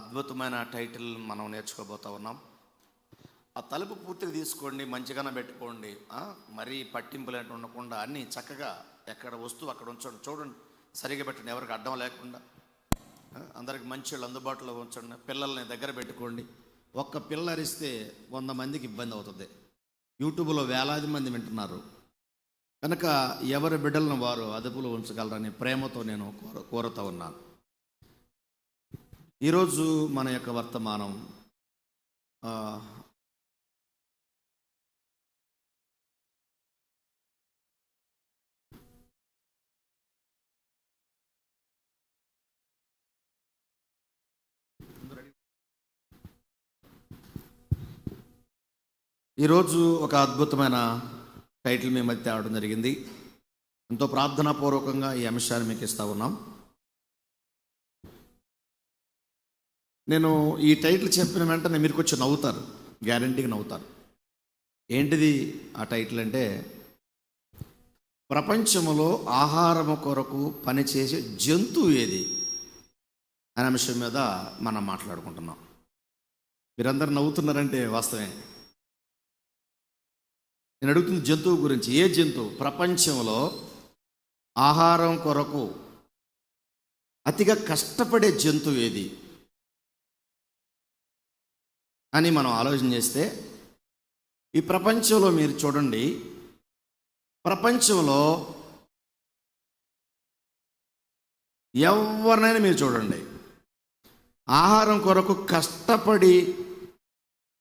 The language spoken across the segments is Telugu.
అద్భుతమైన టైటిల్ మనం నేర్చుకోబోతా ఉన్నాం. ఆ తలుపు పూర్తిగా తీసుకోండి, మంచిగానే పెట్టుకోండి. మరీ పట్టింపులు ఉండకుండా అన్నీ చక్కగా ఎక్కడ వస్తువు అక్కడ ఉంచండి. చూడండి, సరిగా పెట్టండి, ఎవరికి అడ్డం లేకుండా. అందరికి మంచి వాళ్ళు అందుబాటులో ఉంచండి. పిల్లల్ని దగ్గర పెట్టుకోండి. ఒక్క పిల్ల అరిస్తే 100 మందికి ఇబ్బంది అవుతుంది. యూట్యూబ్లో వేలాది మంది వింటున్నారు కనుక ఎవరి బిడ్డలను వారు అదుపులో ఉంచగలరని ప్రేమతో నేను కోరుతూ ఉన్నాను. ఈరోజు మన యొక్క వర్తమానం ఈరోజు ఒక అద్భుతమైన టైటిల్ మీ మధ్య తేవడం జరిగింది. ఎంతో ప్రార్థనాపూర్వకంగా ఈ అంశాన్ని మీకు ఇస్తూ ఉన్నాం. నేను ఈ టైటిల్ చెప్పిన వెంటనే మీరు కొంచెం నవ్వుతారు, గ్యారంటీగా నవ్వుతారు. ఏంటిది ఆ టైటిల్ అంటే, ప్రపంచంలో ఆహారము కొరకు పనిచేసే జంతువు ఏది అనే అంశం మీద మనం మాట్లాడుకుంటున్నాం. మీరందరూ నవ్వుతున్నారంటే వాస్తవమే. నేను అడుగుతుంది జంతువు గురించి. ఏ జంతువు ప్రపంచంలో ఆహారం కొరకు అతిగా కష్టపడే జంతువు ఏది అని మనం ఆలోచన చేస్తే, ఈ ప్రపంచంలో మీరు చూడండి, ప్రపంచంలో ఎవరినైనా మీరు చూడండి, ఆహారం కొరకు కష్టపడి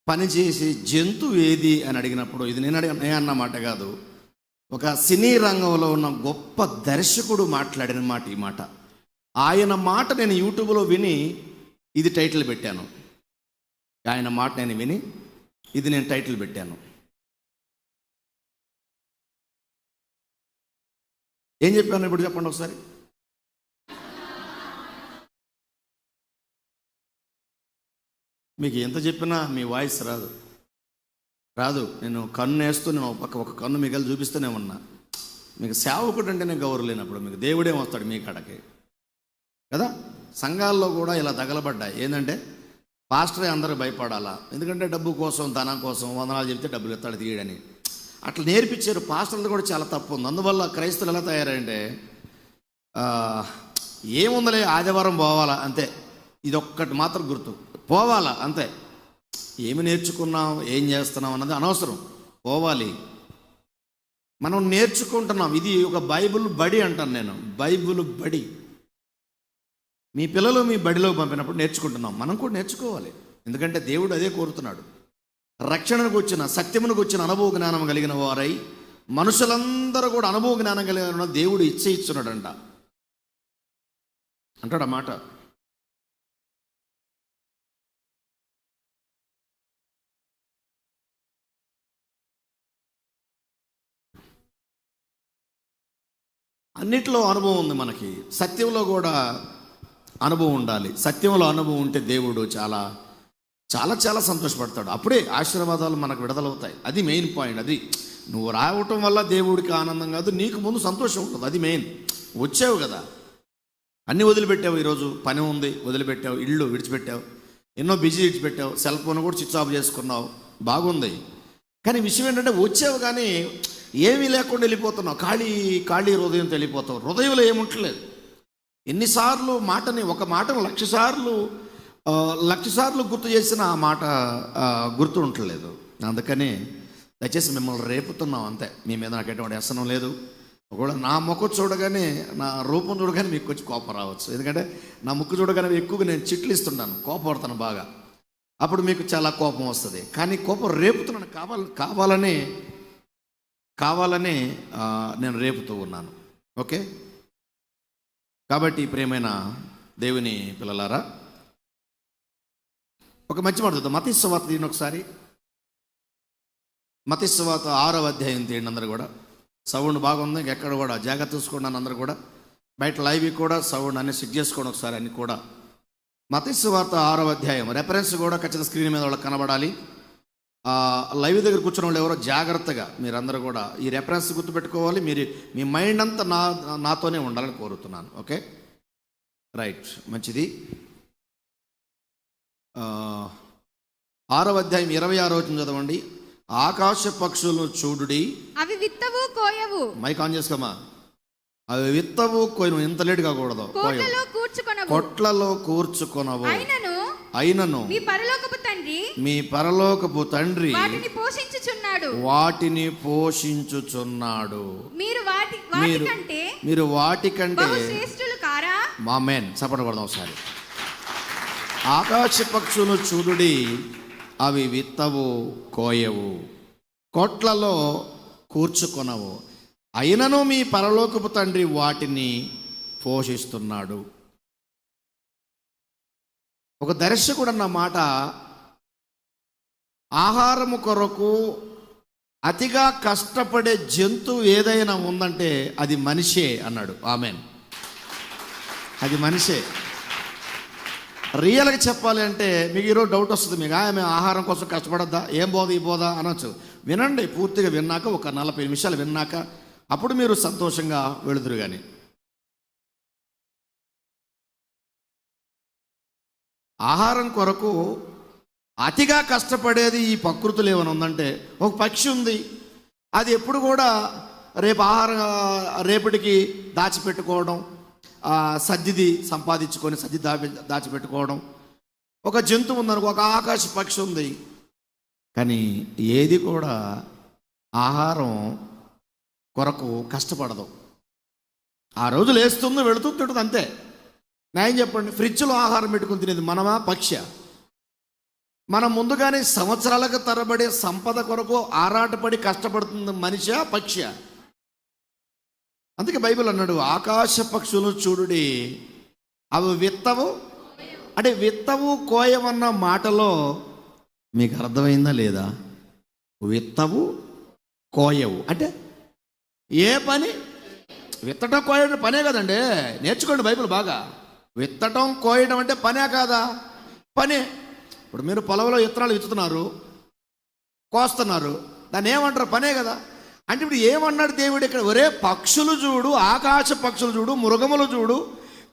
పనిచేసే జంతువు ఏది అని అడిగినప్పుడు, ఇది నేను అన్నమాట కాదు, ఒక సినీ రంగంలో ఉన్న గొప్ప దర్శకుడు మాట్లాడిన మాట ఈ మాట. ఆయన మాట నేను యూట్యూబ్లో విని ఇది టైటిల్ పెట్టాను. ఆయన మాట నేను విని ఇది నేను టైటిల్ పెట్టాను. ఏం చెప్పాను ఇప్పుడు చెప్పండి ఒకసారి. మీకు ఎంత చెప్పినా మీ వాయిస్ రాదు. నేను కన్ను వేస్తూ నేను ఒక కన్ను మిగలు చూపిస్తూనే ఉన్నా. మీకు సేవకుడు అంటేనే గౌరవం లేనప్పుడు మీకు దేవుడే వస్తాడు మీ కాడకి కదా. సంఘాల్లో కూడా ఇలా తగలబడ్డాయి. ఏంటంటే పాస్టరే అందరూ భయపడాలా, ఎందుకంటే డబ్బు కోసం ధనం కోసం వందనాలు చెప్తే డబ్బులు ఎత్తాడు తీయడని అట్లా నేర్పించారు. పాస్టర్లు కూడా చాలా తప్పు ఉంది. అందువల్ల క్రైస్తవులు ఎలా తయారంటే, ఏముందలే ఆదివారం పోవాలా అంతే, ఇది ఒక్కటి మాత్రం గుర్తు, పోవాలా అంతే. ఏమి నేర్చుకున్నాం, ఏం చేస్తున్నాం అన్నది అనవసరం, పోవాలి. మనం నేర్చుకుంటున్నాం. ఇది ఒక బైబిల్ బడి అంటాను నేను, బైబిల్ బడి. మీ పిల్లలు మీ బడిలో పంపినప్పుడు నేర్చుకుంటున్నాం, మనం కూడా నేర్చుకోవాలి. ఎందుకంటే దేవుడు అదే కోరుతున్నాడు. రక్షణకు వచ్చిన, సత్యమునకు వచ్చిన అనుభవ జ్ఞానం కలిగిన వారై మనుషులందరూ కూడా అనుభవ జ్ఞానం కలిగిన దేవుడు ఇచ్చున్నాడంట అంటాడు ఆ మాట. అన్నిట్లో అనుభవం ఉంది మనకి, సత్యంలో కూడా అనుభవం ఉండాలి. సత్యంలో అనుభవం ఉంటే దేవుడు చాలా చాలా చాలా సంతోషపడతాడు. అప్పుడే ఆశీర్వాదాలు మనకు విడుదలవుతాయి. అది మెయిన్ పాయింట్. అది నువ్వు రావటం వల్ల దేవుడికి ఆనందం కాదు, నీకు ముందు సంతోషం ఉంటుంది. అది మెయిన్. వచ్చావు కదా, అన్నీ వదిలిపెట్టావు. ఈరోజు పని ఉంది వదిలిపెట్టావు, ఇళ్ళు విడిచిపెట్టావు, ఎన్నో బిజీ విడిచిపెట్టావు, సెల్ ఫోన్ కూడా స్విచ్ ఆఫ్ చేసుకున్నావు, బాగుంది. కానీ విషయం ఏంటంటే, వచ్చావు కానీ ఏమీ లేకుండా వెళ్ళిపోతున్నావు. ఖాళీ హృదయంతో వెళ్ళిపోతావు. హృదయంలో ఏముంటలేదు. ఎన్నిసార్లు ఒక మాటను 1,00,000 సార్లు గుర్తు చేసిన ఆ మాట గుర్తు ఉండలేదు. అందుకని దయచేసి మిమ్మల్ని రేపుతున్నాం అంతే. మీ మీద నాకు ఎటువంటి వ్యసనం లేదు. ఒకవేళ నా ముఖం చూడగానే, నా రూపం చూడగానే మీకు కొంచెం కోపం రావచ్చు. ఎందుకంటే నా ముక్కు చూడగానే ఎక్కువగా నేను చిట్లు ఇస్తుంటాను, కోపపడతాను బాగా. అప్పుడు మీకు చాలా కోపం వస్తుంది. కానీ కోపం రేపుతున్నాను, కావాలనే నేను రేపుతూ ఉన్నాను. ఓకే. కాబట్టి ప్రియమైన దేవుని పిల్లలారా, ఒక మంచి మాట చూద్దాం. మత్తయి సువార్త తీయండి ఒకసారి. మత్తయి సువార్త 6వ అధ్యాయం తీయండి అందరు కూడా. సౌండ్ బాగుంది, ఎక్కడ కూడా జాగ్రత్త చూసుకోండి. అందరు కూడా బయట లైవ్ కూడా సౌండ్ అన్ని చెక్ చేసుకోండి ఒకసారి అన్ని కూడా. మత్తయి సువార్త 6వ అధ్యాయం రెఫరెన్స్ కూడా ఖచ్చితంగా స్క్రీన్ మీద వాళ్ళకి కనబడాలి. లైవ్ దగ్గర కూర్చున్న వాళ్ళు ఎవరో జాగ్రత్తగా మీరందరూ కూడా ఈ రెఫరెన్స్ గుర్తుపెట్టుకోవాలి. మీ మైండ్ అంతా నాతోనే ఉండాలని కోరుతున్నాను. ఓకే, రైట్, మంచిది. ఆ, 6వ అధ్యాయం 26వ వచనం చదవండి. ఆకాశ పక్షులను చూడుడి, అవి విత్తవు కోయవు, మైక్ ఆన్ చేసుకోమా. అవి విత్తవు కోయను. ఇంత లేట్ కాకూడదు. కోట్లలో కూర్చుకొనవు, కొట్లలో కూర్చుకొనవు, అయినను మీ పరలోకపు తండ్రి మీ పరలోకపు తండ్రి వాటిని పోషించుచున్నాడు. వాటిని పోషించుచున్నాడు. మీరు వాటికంటే బహు శ్రేష్ఠులు కారా? ఆమేన్. చప్పట్లు కొడదాం ఒకసారి. ఆకాశ పక్షులు చూడుడి, అవి విత్తవు కోయవు, కొట్లలో కూర్చుకొనవు, అయినను మీ పరలోకపు తండ్రి వాటిని పోషిస్తున్నాడు. ఒక దర్శకుడు అన్న మాట, ఆహారము కొరకు అతిగా కష్టపడే జంతువు ఏదైనా ఉందంటే అది మనిషే అన్నాడు. ఆమేన్. అది మనిషే. రియల్గా చెప్పాలి అంటే మీకు ఈరోజు డౌట్ వస్తుంది. మీకు మేము ఆహారం కోసం కష్టపడద్దా, ఏం బోదా ఈ బోదా అనొచ్చు. వినండి, పూర్తిగా విన్నాక ఒక 40 నిమిషాలు విన్నాక అప్పుడు మీరు సంతోషంగా వెళుదురు. కానీ ఆహారం కొరకు అతిగా కష్టపడేది ఈ ప్రకృతిలో ఏమైనా ఉందంటే ఒక పక్షి ఉంది. అది ఎప్పుడు కూడా రేపటికి దాచిపెట్టుకోవడం, సద్దిది సంపాదించుకొని సద్ది దాచిపెట్టుకోవడం. ఒక జంతువు ఉందనుకో, ఒక ఆకాశ పక్షి ఉంది. కానీ ఏది కూడా ఆహారం కొరకు కష్టపడదు. ఆ రోజు లేస్తుంది, వెళుతుంది, తింటుంది, అంతే. న్యాయం చెప్పండి. ఫ్రిడ్జ్లో ఆహారం పెట్టుకుని తినేది మనమా, పక్షి? మనం ముందుగానే సంవత్సరాలకు తరబడి సంపద కొరకు ఆరాటపడి కష్టపడుతుంది మనిషా, పక్షి? అందుకే బైబిల్ అన్నాడు, ఆకాశ పక్షులు చూడుడి, అవి విత్తవు. అంటే విత్తవు కోయవన్న మాటలో మీకు అర్థమైందా లేదా? విత్తవు కోయవు అంటే ఏ పని? విత్తటం కోయడం పనే కదండి. నేర్చుకోండి బైబిల్ బాగా. విత్తటం కోయడం అంటే పనే కాదా? పనే. ఇప్పుడు మీరు పొలంలో విత్తనాలు విత్తుతున్నారు, కోస్తున్నారు, దాన్ని ఏమంటారు? పనే కదా. అంటే ఇప్పుడు ఏమన్నాడు దేవుడు ఇక్కడ? ఒరే పక్షులు చూడు, ఆకాశ పక్షులు చూడు, మృగములు చూడు,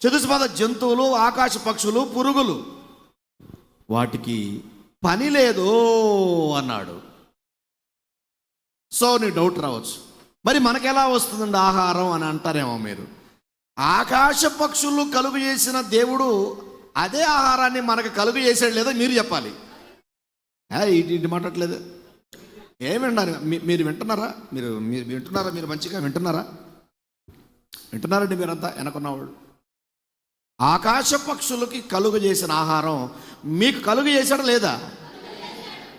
చతుస్పాద జంతువులు, ఆకాశ పక్షులు, పురుగులు, వాటికి పని లేదు అన్నాడు. సో నీ డౌట్ రావచ్చు, మరి మనకెలా వస్తుందండి ఆహారం అని అంటారేమో మీరు. ఆకాశ పక్షులు కలుగు చేసిన దేవుడు అదే ఆహారాన్ని మనకు కలుగు చేసాడు లేదా మీరు చెప్పాలి. ఇటు మాట్లాడలేదు. ఏమి విన్నారు? మీరు వింటున్నారా? మీరు వింటున్నారా? మీరు మంచిగా వింటున్నారా? వింటున్నారండి మీరంతా వెనకున్నవాళ్ళు. ఆకాశ పక్షులకి కలుగు చేసిన ఆహారం మీకు కలుగు చేశాడా లేదా?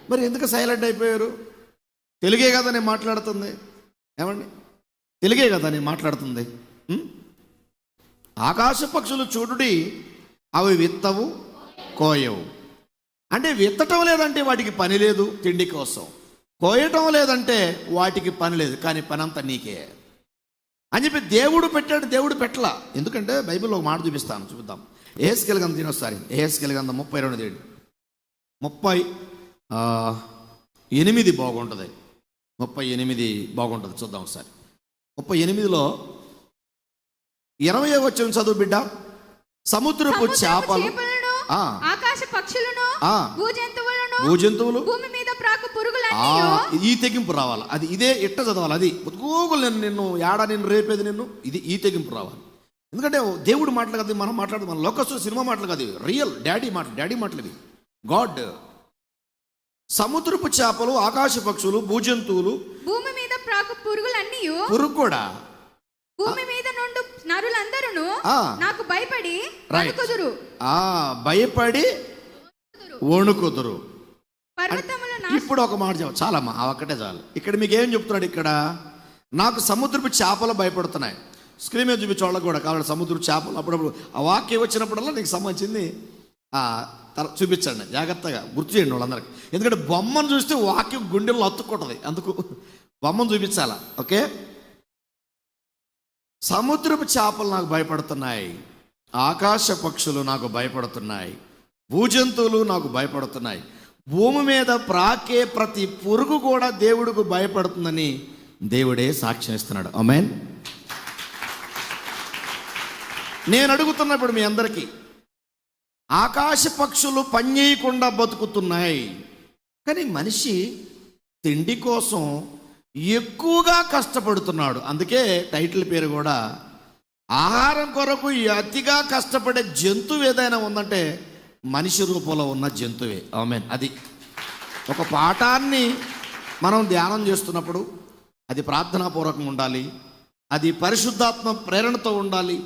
మరి ఎందుకు సైలెంట్ అయిపోయారు? తెలుగే కదా నేను మాట్లాడుతుంది. ఏమండి, తెలుగే కదా నేను మాట్లాడుతుంది. ఆకాశ పక్షులు చూడుడి, అవి విత్తవు కోయవు. అంటే విత్తటం లేదంటే వాటికి పని లేదు తిండి కోసం, కోయటం లేదంటే వాటికి పని లేదు, కానీ పని అంతా నీకే అని చెప్పి దేవుడు పెట్టాడు. దేవుడు పెట్టలా. ఎందుకంటే బైబిల్లో ఒక మాట చూపిద్దాం. యెహెజ్కేలు గ్రంథం తినొస్తారి. యెహెజ్కేలు గ్రంథం 32:8 బాగుంటుంది. 38 బాగుంటుంది. చూద్దాం ఒకసారి. 38లో 20వ వచనం చదువు బిడ్డ. సముద్రపు చేపలు, ఆకాశ పక్షులను, భూజంతువులు, భూమి మీద ప్రాకు పురుగులన్నీ. ఈ తెగింపు రావాలి. అది ఇదే ఇట్ట చదవాలి. అది గూగుల్ నిన్ను ఏడా నిన్ను రేపేది నిన్ను, ఇది ఈ తెగింపు రావాలి. ఎందుకంటే దేవుడు మాటలు కదా మనం మాట్లాడదు, మన లోకస్తుల సినిమా మాటలు కాదు, రియల్ డాడీ మాటలు ఇవి. గాడ్. సముద్రపు చేపలు, ఆకాశ పక్షులు, భూజంతువులు, భూమి మీద ప్రాకు పురుగులన్నీ, పురుగు కూడా, భూమి మీద నుండి నరులందరూ నాకు భయపడి వణుకుదురు. భయపడి వణుకుదురు. పర్వతముల ఇప్పుడు ఒక మాట చెప్పు చాలమ్మా, ఒక్కటే చాలు. ఇక్కడ మీకు ఏం చెప్తున్నాడు? ఇక్కడ నాకు సముద్రపు చేపలు భయపడుతున్నాయి. స్క్రీన్ మీద చూపించే కూడా కావాలి సముద్రపు చేపలు. అప్పుడప్పుడు ఆ వాక్యం వచ్చినప్పుడల్లా నీకు సంబంధించింది చూపించండి, జాగ్రత్తగా గుర్తు చేయండి వాళ్ళందరికీ. ఎందుకంటే బొమ్మను చూస్తే వాక్యం గుండెల్లో అతుక్కుంటుంది, అందుకు బొమ్మను చూపించాలా. ఓకే. సముద్రపు చేపలు నాకు భయపడుతున్నాయి, ఆకాశ పక్షులు నాకు భయపడుతున్నాయి, భూజంతువులు నాకు భయపడుతున్నాయి, భూమి మీద ప్రాకే ప్రతి పురుగు కూడా దేవుడికి భయపడుతుందని దేవుడే సాక్ష్యం ఇస్తున్నాడు. ఆమేన్. నేను అడుగుతున్నప్పుడు మీ అందరికీ, ఆకాశ పక్షులు పని చేయకుండా బతుకుతున్నాయి, కానీ మనిషి తిండి కోసం ఎక్కువగా కష్టపడుతున్నాడు. అందుకే టైటిల్ పేరు కూడా ఆహారం కొరకు అతిగా కష్టపడే జంతువు ఏదైనా ఉందంటే మనిషి రూపంలో ఉన్న జంతువే. ఆమేన్. అది ఒక పాఠాన్ని మనం ధ్యానం చేస్తున్నప్పుడు అది ప్రార్థనాపూర్వకంగా ఉండాలి, అది పరిశుద్ధాత్మ ప్రేరణతో ఉండాలి,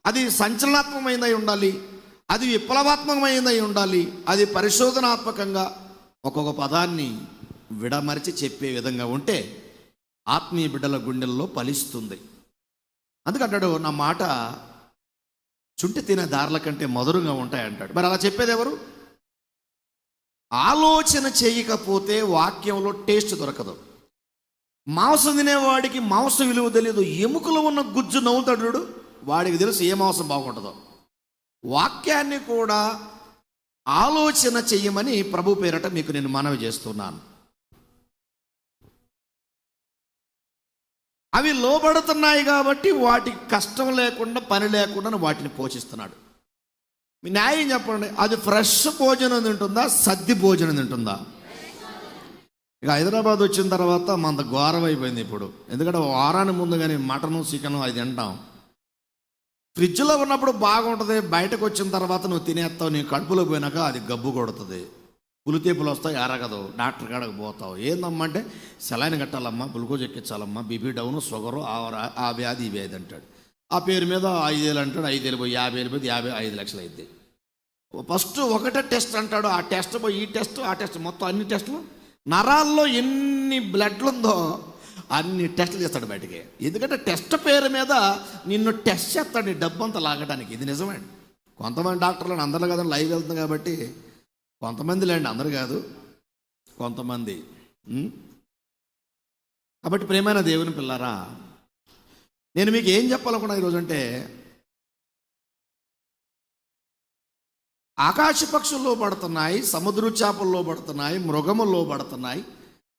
అది సంచలనాత్మకమైనదై ఉండాలి, అది విప్లవాత్మకమైనదై ఉండాలి, అది పరిశోధనాత్మకంగా ఒక్కొక్క పదాన్ని విడమరిచి చెప్పే విధంగా ఉంటే ఆత్మీయ బిడ్డల గుండెల్లో ఫలిస్తుంది. అందుకంటాడు, నా మాట చుంటి తినే దారుల కంటే మధురంగా ఉంటాయి అంటాడు. మరి అలా చెప్పేది ఎవరు? ఆలోచన చేయకపోతే వాక్యంలో టేస్ట్ దొరకదు. మాంసం తినేవాడికి మాంసం విలువ తెలియదు. ఎముకలో ఉన్న గుజ్జు నవ్వుతాడు, వాడికి తెలుసు ఏ మాంసం బాగుంటుందో. వాక్యాన్ని కూడా ఆలోచన చెయ్యమని ప్రభు పేరట మీకు నేను మనవి చేస్తున్నాను. అవి లోబడుతున్నాయి కాబట్టి వాటికి కష్టం లేకుండా పని లేకుండా వాటిని పోషిస్తున్నాడు. మీ న్యాయం చెప్పండి, అది ఫ్రెష్ భోజనం తింటుందా, సద్ది భోజనం తింటుందా? ఇక హైదరాబాద్ వచ్చిన తర్వాత మంత ఘోరం అయిపోయింది ఇప్పుడు. ఎందుకంటే వారానికి ముందు కానీ మటను చికెను అది తింటాం. ఫ్రిడ్జ్లో ఉన్నప్పుడు బాగుంటుంది, బయటకు వచ్చిన తర్వాత నువ్వు తినేస్తావు, నీ కడుపులో పోయినాక అది గబ్బు కొడుతుంది, పులితేపులు వస్తాయి, ఎరగదు, డాక్టర్ కాడకు పోతావు. ఏందమ్మా అంటే సెలైన్ కట్టాలమ్మా, గ్లూకోజ్ ఎక్కించాలమ్మా, బీపీ డౌను, షుగరు, ఆ వ్యాధి ఈ వ్యాధి అంటాడు. ఆ పేరు మీద 5,000 అంటాడు, 5,000 పోయి 50,000 పోయి 55 లక్షలు అయింది. ఫస్ట్ ఒకటే టెస్ట్ అంటాడు, ఆ టెస్ట్ పోయి ఈ టెస్ట్ ఆ టెస్ట్, మొత్తం అన్ని టెస్టులు, నరాల్లో ఎన్ని బ్లడ్లు ఉందో అన్ని టెస్టులు చేస్తాడు బయటికి. ఎందుకంటే టెస్ట్ పేరు మీద నిన్ను టెస్ట్ చేస్తాడు, నీ డబ్బు అంతా లాగడానికి. ఇది నిజమండి. కొంతమంది డాక్టర్లు అందరూ కదా లైవ్ వెళ్తుంది కాబట్టి, కొంతమంది లేండి, అందరు కాదు, కొంతమంది. కాబట్టి ప్రేమైన దేవుని పిల్లారా, నేను మీకు ఏం చెప్పాలనుకున్నా ఈరోజు అంటే, ఆకాశ పక్షుల్లో పడుతున్నాయి, సముద్ర చేపల్లో పడుతున్నాయి, మృగముల్లో పడుతున్నాయి,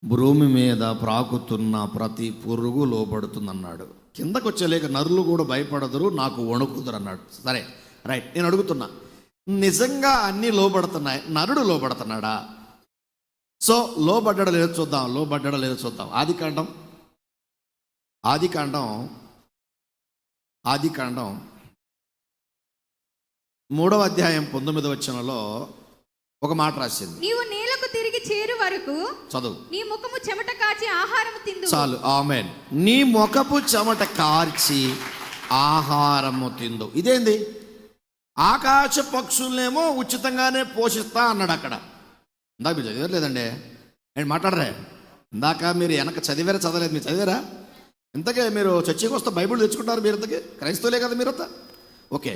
భూమి మీద ప్రాకుతున్న ప్రతి పురుగు లోబడుతుంది అన్నాడు. కిందకు వచ్చేలేక నరులు కూడా భయపడదురు, నాకు వణుకుదురు అన్నాడు. సరే, రైట్. నేను అడుగుతున్నా, నిజంగా అన్నీ లోబడుతున్నాయి, నరుడు లోబడుతున్నాడా? సో లోబడ్డా లేదో చూద్దాం. ఆదికాండం 3వ అధ్యాయం 19వ వచనంలో ఒక మాట రాసింది. నీవు నేలకు తిరిగి చేరు వరకు చదువు. నీ ముఖము చెమట కాచి ఆహారము తిందు. చాలు, ఆమేన్. నీ ముఖపు చెమట కార్చి ఆహారము తిందు. ఇదేంది? ఆకాశ పక్షులనేమో ఉచితంగానే పోషిస్తా అన్నాడు అక్కడ. ఇందాక మీరు చదివారు లేదండి, నేను మాట్లాడరా? ఇందాక మీరు వెనక చదివారా? మీరు చదివారా? ఇంతకే మీరు చర్చికి వస్తే బైబిల్ తెచ్చుకుంటారు మీరు? ఇంతకీ క్రైస్తవులే కదా మీరంతా? ఓకే.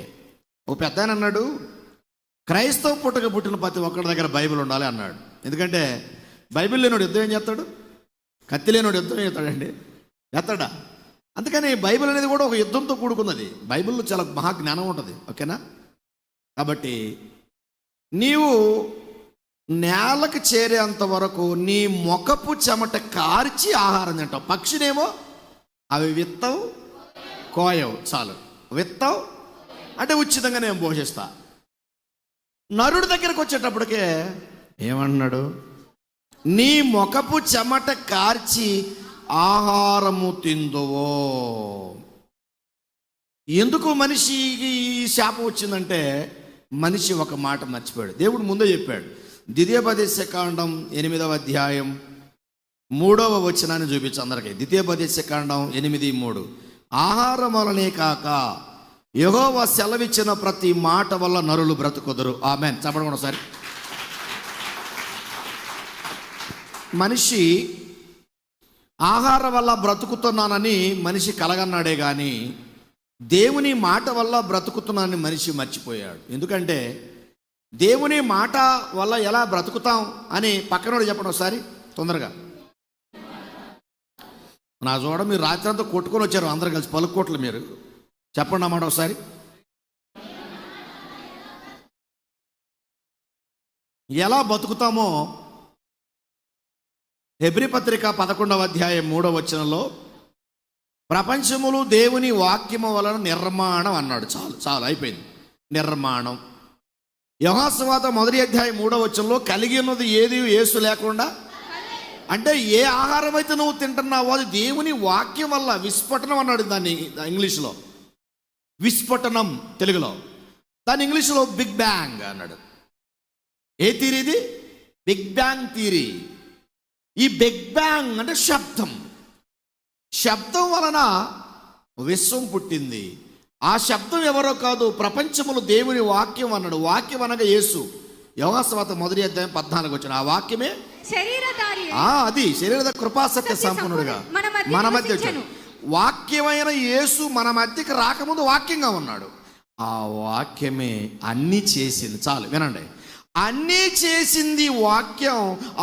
ఓ పెద్ద ఆయన అన్నాడు, క్రైస్తవ పుట్టిన ప్రతి ఒక్కరి దగ్గర బైబిల్ ఉండాలి అన్నాడు. ఎందుకంటే బైబిల్ లేనోడు యుద్ధం ఏం చేస్తాడు? కత్తి లేనోడు యుద్ధం ఏం చేస్తాడండి? చేస్తాడా? అందుకని బైబిల్ అనేది కూడా ఒక యుద్ధంతో కూడుకున్నది. బైబిల్లో చాలా మహాజ్ఞానం ఉంటుంది. ఓకేనా? కాబట్టి నీవు నేలకు చేరేంత వరకు నీ ముఖపు చెమట కార్చి ఆహారం తింటావు. పక్షినేమో అవి విత్తవు కోయవు. చాలు, విత్తవు అంటే ఉచితంగా నేను పోషిస్తా. నరుడి దగ్గరకు వచ్చేటప్పటికే ఏమన్నాడు? నీ ముఖపు చెమట కార్చి ఆహారము తిందువో. ఎందుకు మనిషికి ఈ శాపం వచ్చిందంటే, మనిషి ఒక మాట మర్చిపోయాడు. దేవుడు ముందే చెప్పాడు. ద్వితీయోపదేశకాండం 8వ అధ్యాయం 3వ వచనాన్ని చూపించు అందరికీ. ద్వితీయోపదేశకాండం 8:3. ఆహారం వలనే కాక యెహోవా సెలవిచ్చిన ప్రతి మాట వల్ల నరులు బ్రతుకుదురు. ఆమేన్. చెప్పండి ఒకసారి. మనిషి ఆహారం వల్ల బ్రతుకుతున్నానని మనిషి కలగన్నాడే కానీ దేవుని మాట వల్ల బ్రతుకుతున్నానని మనిషి మర్చిపోయాడు. ఎందుకంటే దేవుని మాట వల్ల ఎలా బ్రతుకుతాం అని పక్కనోడు చెప్పండి ఒకసారి తొందరగా. నా చూడ మీరు రాత్రి అంతా కొట్టుకొని వచ్చారు అందరు కలిసి, పలుకోట్లు. మీరు చెప్పండి అన్నమాట ఒకసారి. ఎలా బతుకుతామో హెబ్రీ పత్రిక 11వ అధ్యాయం 3వ వచనంలో ప్రపంచములు దేవుని వాక్యము వలన నిర్మాణం అన్నాడు. చాలు అయిపోయింది. నిర్మాణం. యోహాను సువార్త 1:3 కలిగి ఉన్నది ఏది యేసు లేకుండా, అంటే ఏ ఆహారం అయితే నువ్వు తింటున్నావో అది దేవుని వాక్యం వల్ల. విస్ఫోటనం అన్నాడు దాన్ని ఇంగ్లీష్లో, విస్ఫోటనం తెలుగులో, దాని ఇంగ్లీష్లో బిగ్ బ్యాంగ్ అన్నాడు. ఏ థియరీ ఇది? Big bang theory. ఈ బిగ్ బ్యాంగ్ అంటే శబ్దం. శబ్దం వలన విశ్వం పుట్టింది. ఆ శబ్దం ఎవరో కాదు, ప్రపంచములు దేవుని వాక్యం అన్నాడు. వాక్యం అనగా యేసు. యోహాను సువార్త 1:14 ఆ వాక్యమే శరీరధారి అది శరీర కృపాసత్య సంపన్నుడుగా మన మధ్య వచ్చాడు. వాక్యమైన యేసు మన మధ్యకి రాకముందు వాక్యంగా ఉన్నాడు. ఆ వాక్యమే అన్నీ చేసింది. చాలు వినండి, అన్నీ చేసింది వాక్యం.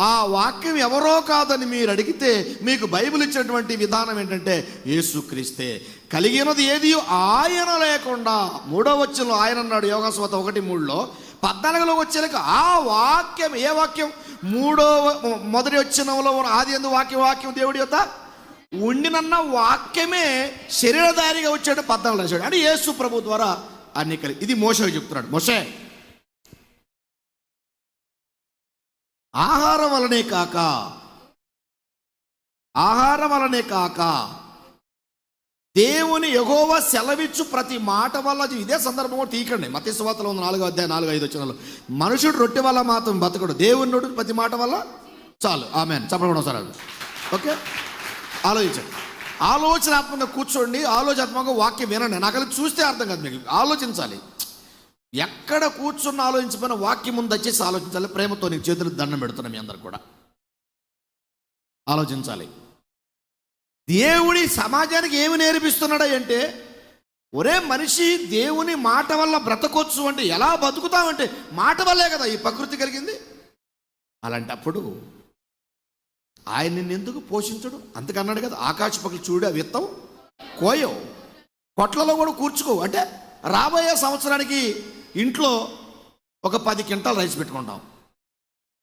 ఆ వాక్యం ఎవరో కాదని మీరు అడిగితే మీకు బైబిల్ ఇచ్చినటువంటి విధానం ఏంటంటే యేసుక్రీస్తే. కలిగినది ఏది ఆయన లేకుండా. 3వ ఆయన అన్నాడు యోహాను సువార్త 1:3. 14 వచ్చేలకు ఆ వాక్యం, ఏ వాక్యం? 1వ ఆది యందు వాక్యం దేవుడి యొక్క ఉండినన్న వాక్యమే శరీరధారిగా వచ్చాడు. 14 రాశాడు. అంటే యేసు ప్రభు ద్వారా అన్ని కలిగి. ఇది మోషే చెప్తున్నాడు. మోషే ఆహారం వలనే కాక దేవుని యెహోవా సెలవిచ్చు ప్రతి మాట వల్ల. ఇదే సందర్భంలో తీకండి, మత్తయి సువార్తలో 4:4-5 మనుషుడు రొట్టె వల్ల మాత్రం బతకడు, దేవుని నోటి ప్రతి మాట వల్ల. చాలు, ఆమేన్. చెప్పడం సార్ అది. ఓకే, ఆలోచించండి, ఆలోచనాత్మకంగా కూర్చోండి, ఆలోచనాత్మకంగా వాక్యం వినండి. నాకు అది చూస్తే అర్థం కాదు, మీకు ఆలోచించాలి. ఎక్కడ కూర్చున్న ఆలోచించకపోయినా వాక్యం ముందు వచ్చేసి ఆలోచించాలి. ప్రేమతో నీకు చేతులు దండం పెడుతున్నాం మీ అందరు కూడా ఆలోచించాలి. దేవుడి సమాజానికి ఏమి నేర్పిస్తున్నాడా అంటే, ఒరే మనిషి, దేవుని మాట వల్ల బ్రతకొచ్చు అంటే ఎలా బతుకుతామంటే మాట వల్లే కదా ఈ ప్రకృతి కలిగింది. అలాంటప్పుడు ఆయన నిన్ను ఎందుకు పోషించడు? అందుకన్నాడు కదా, ఆకాశ పక్షులు చూడు విత్తం కోయవు, కొట్లలో కూడా కూర్చుకో. అంటే రాబోయే సంవత్సరానికి ఇంట్లో ఒక 10 క్వింటాల్ రైస్ పెట్టుకుంటాం,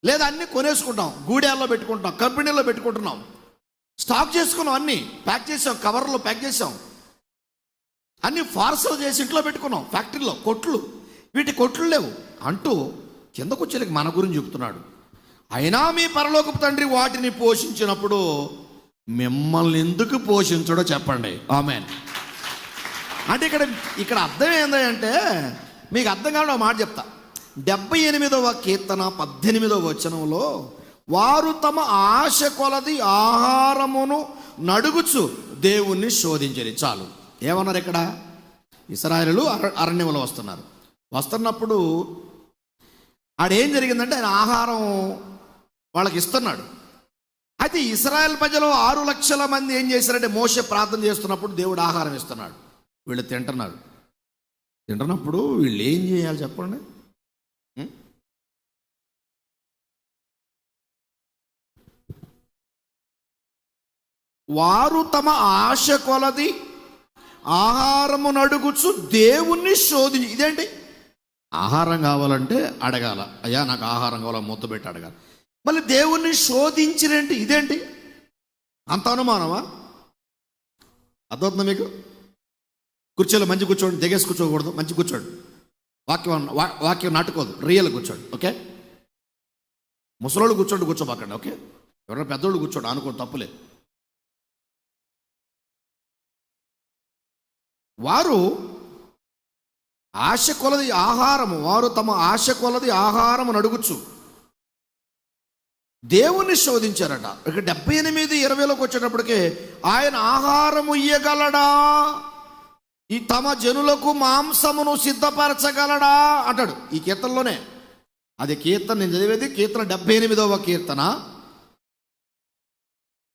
లేదా అన్నీ కొనేసుకుంటాం, గూడెల్లో పెట్టుకుంటాం, కంపెనీలో పెట్టుకుంటున్నాం, స్టాక్ చేసుకున్నాం, అన్నీ ప్యాక్ చేసాం, కవర్లో ప్యాక్ చేసాం, అన్నీ పార్సల్ చేసి ఇంట్లో పెట్టుకున్నాం. ఫ్యాక్టరీలో కొట్లు, వీటి కొట్లు లేవు అంటూ కిందకు వచ్చేకి మన గురించి చెప్తున్నాడు. అయినా మీ పరలోకపు తండ్రి వాటిని పోషించినప్పుడు మిమ్మల్ని ఎందుకు పోషించడో చెప్పండి. ఆమేన్. అంటే ఇక్కడ అర్థం ఏంటంటే, మీకు అర్థం కావడం మాట చెప్తా. 78వ కీర్తన 18వ వచనంలో, వారు తమ ఆశ కొలది ఆహారమును నడుగుచు దేవుణ్ణి శోధించరు. చాలు, ఏమన్నారు ఇక్కడ? ఇశ్రాయేలు అరణ్యంలో వస్తున్నప్పుడు ఆడేం జరిగిందంటే ఆయన ఆహారం వాళ్ళకి ఇస్తున్నాడు. అయితే ఇశ్రాయేల్ ప్రజలు 6 లక్షల మంది ఏం చేశారంటే, మోషే ప్రార్థన చేస్తున్నప్పుడు దేవుడు ఆహారం ఇస్తున్నాడు, వీళ్ళు తింటున్నప్పుడు వీళ్ళు ఏం చేయాలి చెప్పండి? వారు తమ ఆశ కొలది ఆహారము నడుగుచు దేవుణ్ణి శోధించి. ఇదేంటి? ఆహారం కావాలంటే అడగాల, అయ్యా నాకు ఆహారం కావాలని ముద్ద పెట్టి అడగాలి. మళ్ళీ దేవుణ్ణి శోధించిరేంటి? ఇదేంటి? అంత అనుమానమా? అర్థమవుతుందా మీకు? కుర్చీలో మంచి కూర్చోండి, దిగేసి కూర్చోకూడదు, మంచి కూర్చోండి. వాక్యం నాటుకోదు, రియల్ కూర్చోండి. ఓకే, ముసలోళ్ళు కూర్చోబాకండి. ఓకే, ఎవరైనా పెద్దోళ్ళు కూర్చోండి, అనుకోండి, తప్పులేదు. వారు ఆశ కొలది ఆహారము, వారు తమ ఆశ కొలది ఆహారము నడుగుచు దేవుణ్ణి శోధించారట. ఇక 78:20 వచ్చేటప్పటికే ఆయన ఆహారము ఇయ్యగలడా, ఈ తమ జనులకు మాంసమును సిద్ధపరచగలడా అంటాడు ఈ కీర్తనలోనే. అది కీర్తన నేను చదివేది కీర్తన 78వ కీర్తన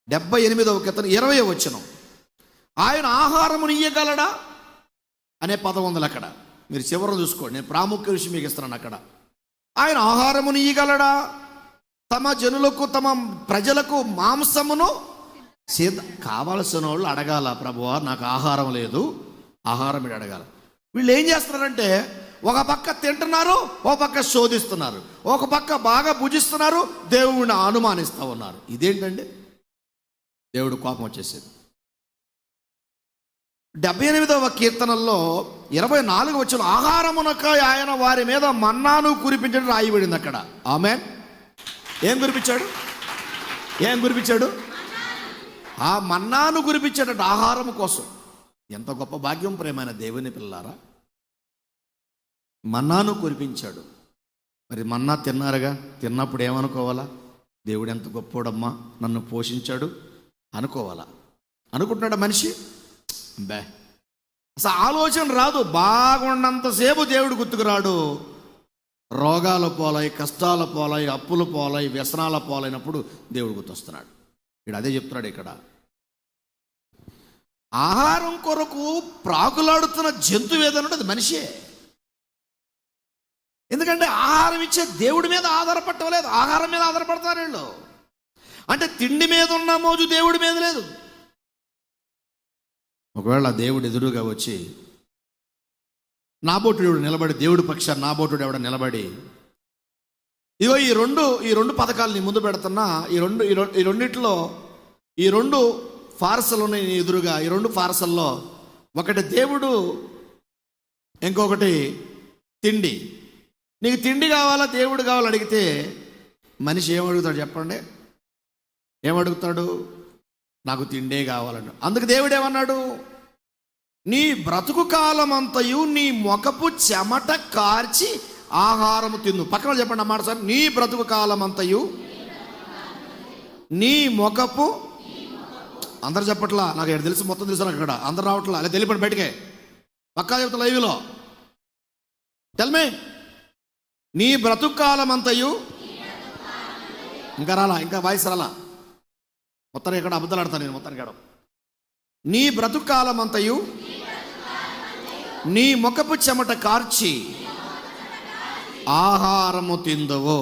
78వ కీర్తన 20వ వచనం. ఆయన ఆహారమును ఇయ్యగలడా అనే పదం ఉంది అక్కడ, మీరు చివరిలో చూసుకోండి, నేను ప్రాముఖ్య విషయం మీకు ఇస్తున్నాను అక్కడ. ఆయన ఆహారమును ఇయ్యగలడా, తమ జనులకు తమ ప్రజలకు మాంసమును కావలసిన వాళ్ళు అడగాల, ప్రభువా నాకు ఆహారం లేదు, ఆహారం మీరు అడగాల. వీళ్ళు ఏం చేస్తున్నారంటే, ఒక పక్క తింటున్నారు, ఒక పక్క శోధిస్తున్నారు, ఒక పక్క బాగా భుజిస్తున్నారు, దేవుడిని అనుమానిస్తూ ఉన్నారు. ఇదేంటండి? దేవుడు కోపం వచ్చేసేది. 78వ కీర్తనల్లో 24 వచ్చిన ఆహారమునకై ఆయన వారి మీద మన్నాను కురిపించడం రాయబడింది అక్కడ. ఆమేన్. ఏం కురిపించాడు? ఆ మన్నాను కురిపించాడట ఆహారం కోసం. ఎంత గొప్ప భాగ్యం ప్రేమైన దేవుని పిల్లారా. మన్నాను కురిపించాడు. మరి మన్నా తిన్నారుగా, తిన్నప్పుడు ఏమనుకోవాలా? దేవుడు ఎంత గొప్పోడమ్మా, నన్ను పోషించాడు అనుకోవాలా? అనుకుంటున్నాడు మనిషి? బే, అసలు ఆలోచన రాదు. బాగున్నంతసేపు దేవుడు గుర్తుకురాడు. రోగాల పోలై, కష్టాల పోలై, అప్పుల పోలై, వ్యసనాల పోలైనప్పుడు దేవుడు గుర్తొస్తున్నాడు. ఇక్కడ అదే చెప్తున్నాడు. ఇక్కడ ఆహారం కొరకు ప్రాకులాడుతున్న జంతువు ఏదన్నట్టు అది మనిషే. ఎందుకంటే ఆహారం ఇచ్చే దేవుడి మీద ఆధారపడలేదు, ఆహారం మీద ఆధారపడతారు వీళ్ళు. అంటే తిండి మీద ఉన్న మోజు దేవుడి మీద లేదు. ఒకవేళ దేవుడు ఎదురుగా వచ్చి నాబోటుడు నిలబడి, దేవుడి పక్షాన్ని నాబోటుడు ఎవడ నిలబడి, ఇగో ఈ రెండు పథకాలు నీ ముందు పెడుతున్నా, ఈ రెండిట్లో ఈ రెండు ఫార్సల్ ఉన్నాయి నీ ఎదురుగా. ఈ రెండు ఫార్సల్లో ఒకటి దేవుడు, ఇంకొకటి తిండి. నీకు తిండి కావాలా, దేవుడు కావాలా అడిగితే మనిషి ఏమడుగుతాడు చెప్పండి? ఏమడుగుతాడు? నాకు తిండే కావాలన్నాడు. అందుకు దేవుడు ఏమన్నాడు? నీ బ్రతుకు కాలం అంతయు నీ మొకపు చెమట కార్చి ఆహారము తిందు. పక్కన చెప్పండి అన్నమాట సార్. నీ బ్రతుకు కాలం అంతయు నీ మొకపు, అందరు చెప్పట్లా, నాకు ఇక్కడ తెలుసు, మొత్తం తెలుసు నాకు. ఇక్కడ అందరు రావట్లా, అలా తెలియపండి బయటకే. పక్కా చెప్తా లైవ్లో. తెల్మే, నీ బ్రతుకు కాలం అంతయు, ఇంకా రాలా, ఇంకా వాయిస్ రాలా, మొత్తం ఇక్కడ అబద్ధాలు ఆడతాను నేను మొత్తానికి. నీ బ్రతుకు కాలం అంతయు నీ ముఖపు చెమట కార్చి ఆహారము తిందువు.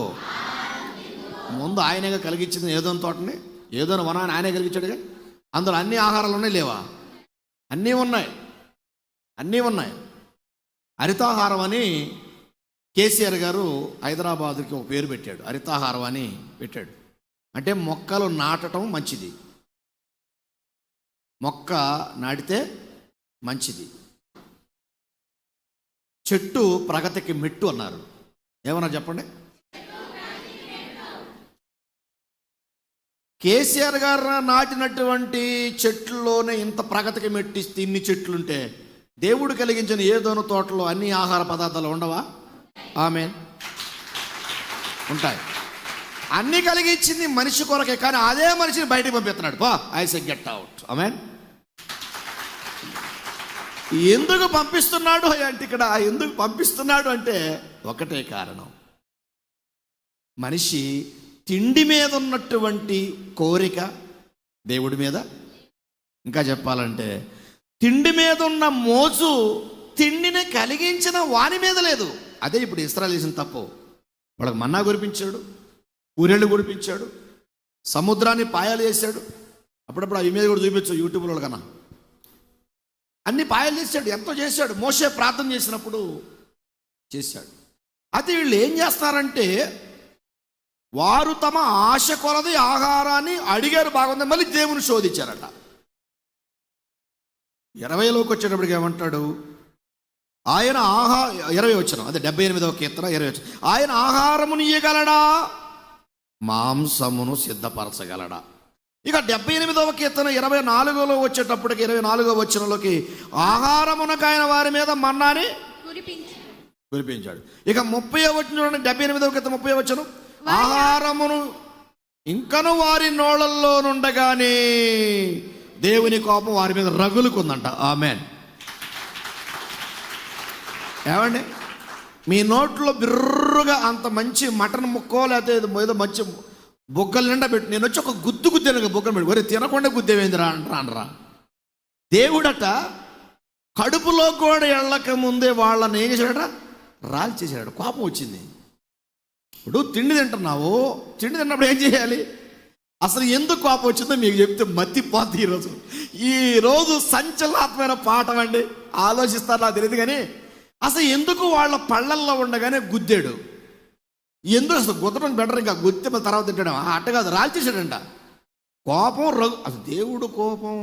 ముందు ఆయనగా కలిగించింది ఏదోని తోటని, ఏదోని వనాన్ని ఆయనే కలిగించాడుగా. అందులో అన్ని ఆహారాలు ఉన్నాయి లేవా? అన్నీ ఉన్నాయి. హరితాహారం అని కేసీఆర్ గారు హైదరాబాద్కి ఒక పేరు పెట్టాడు. హరితాహారం అని పెట్టాడు. అంటే మొక్కలు నాటడం మంచిది, మొక్క నాటితే మంచిది. చెట్టు ప్రగతికి మెట్టు అన్నారు. ఏమన్నా చెప్పండి? కేసీఆర్ గారు నాటినటువంటి చెట్లలోనే ఇంత ప్రగతికి మెట్టిస్తే ఇన్ని చెట్లుంటే దేవుడు కలిగించిన ఏదోను తోటలో అన్ని ఆహార పదార్థాలు ఉండవా? ఆమేన్, ఉంటాయి. అన్ని కలిగించింది మనిషి కొరకే, కానీ అదే మనిషిని బయటికి పంపిస్తున్నాడు. పా, ఐ సే గెట్ అవుట్. ఆమేన్. ఎందుకు పంపిస్తున్నాడు అంటే, ఇక్కడ ఎందుకు పంపిస్తున్నాడు అంటే ఒకటే కారణం. మనిషి తిండి మీద ఉన్నటువంటి కోరిక దేవుడి మీద, ఇంకా చెప్పాలంటే తిండి మీద ఉన్న మోజు తిండిని కలిగించిన వాని మీద లేదు. అదే ఇప్పుడు ఇశ్రాయేలు చేసిన తప్పు. వాళ్ళకి మన్నా కురిపించాడు, ఊరెళ్ళు కురిపించాడు, సముద్రాన్ని పాయాలు చేశాడు. అప్పుడప్పుడు అవి మీద కూడా చూపించు యూట్యూబ్లో కన్నా. అన్ని పాయాలు చేశాడు, ఎంతో చేశాడు. మోషే ప్రార్థన చేసినప్పుడు చేశాడు. అయితే వీళ్ళు ఏం చేస్తారంటే, వారు తమ ఆశ కొలది ఆహారాన్ని అడిగారు, బాగుంది, మళ్ళీ దేవుని శోధించారట. 20లోకి వచ్చేటప్పటికి ఏమంటాడు ఆయన? 20 వచ్చిన, అదే 78వ కీర్తన 20 వచ్చిన. ఆయన ఆహారమును ఇయ్యగలడా, మాంసమును సిద్ధపరచగలడా. ఇక 78వ కీర్తన 24లో వచ్చేటప్పటికి 24వ వచనంలోకి ఆహారమునకు ఆయన వారి మీద మన్నాని కురిపించాడు. ఇక 30వ వచనం చూడండి, 78వ కీర్తన 30వ వచనం. ఆహారమును ఇంకను వారి నోళ్ళల్లో నుండగానే దేవుని కోపం వారి మీద రగులుకుందంట. ఆమేన్. ఏమండి, మీ నోట్లో బిర్రుగా అంత మంచి మటన్ ముక్కో లేకపోతే ఏదో మంచి బొగ్గలు నిండా పెట్టి నేను వచ్చి ఒక గుద్దేను బొగ్గలు పెట్టి, ఒరే తినకుండా గుద్దేవేందిరా అంటారా. దేవుడట కడుపులో కూడా వెళ్ళక ముందే వాళ్ళని ఏం చేశాడట? రాల్చేసాడు. కోపం వచ్చింది. ఇప్పుడు తిండి తింటున్నావు, తిండి తిన్నప్పుడు ఏం చేయాలి? అసలు ఎందుకు కోపం వచ్చిందో మీకు చెప్తే మత్తిపోద్ది. ఈరోజు సంచలనాత్మకమైన పాఠం అండి. ఆలోచిస్తారు నాకు తెలియదు, కానీ అసలు ఎందుకు వాళ్ళ పళ్ళల్లో ఉండగానే గుద్దాడు? ఎందుకు అసలు గుద్దడం బెటర్, ఇంకా గుద్దే తర్వాత తింటాడు. అట్ట కాదు, రాల్చేసాడంట. కోపం అసలు దేవుడు కోపం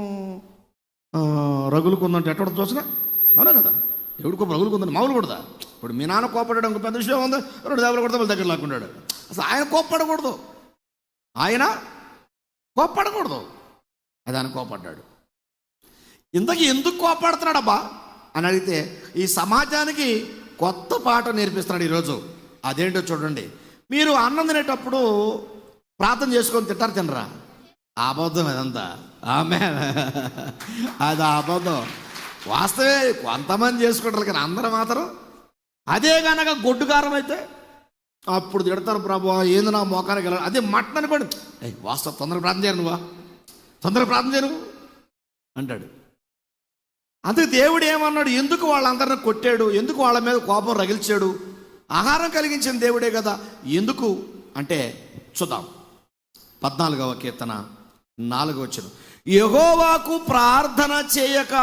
రగులుకుందంటే ఎక్కడ చూసినా అవునా కదా, ఎవడు కోపం రగులుకుందని మామూలు కొడదా. ఇప్పుడు మీ నాన్న కోపడడం ఇంకో పెద్ద విషయం ఉంది, 2 దెబ్బలు కొడతా వాళ్ళ దగ్గర లాక్కుంటాడు. అసలు ఆయన కోప్పడకూడదు, ఆయన కోప్పడకూడదు, అది ఆయన కోపడ్డాడు. ఇంతకీ ఎందుకు కోపడుతున్నాడు అబ్బా అని అడిగితే ఈ సమాజానికి కొత్త పాట నేర్పిస్తున్నాడు ఈరోజు. అదేంటో చూడండి. మీరు అన్నం తినేటప్పుడు ప్రార్థన చేసుకొని తినరా? అబద్ధం అదంతా. ఆమేన్. అది అబద్ధం. వాస్తవే కొంతమంది చేసుకుంటారు కానీ అందరూ మాత్రం. అదే కనుక గొడ్డు కారం అయితే అప్పుడు తిడతారు, ప్రభు ఏంది నా మోకానికి వెళ్ళాలి. అదే మటన్ అనుకోండి, వాస్తవ తొందరగా ప్రార్థన చేయరు, నువ్వా తొందరగా ప్రార్థన చేయరు అంటాడు. అందుకు దేవుడు ఏమన్నాడు, ఎందుకు వాళ్ళందరిని కొట్టాడు, ఎందుకు వాళ్ళ మీద కోపం రగిల్చాడు? ఆహారం కలిగించిన దేవుడే కదా. ఎందుకు అంటే చూద్దాం. 14వ కీర్తన 4వ వచనం, యెహోవాకు ప్రార్థన చేయక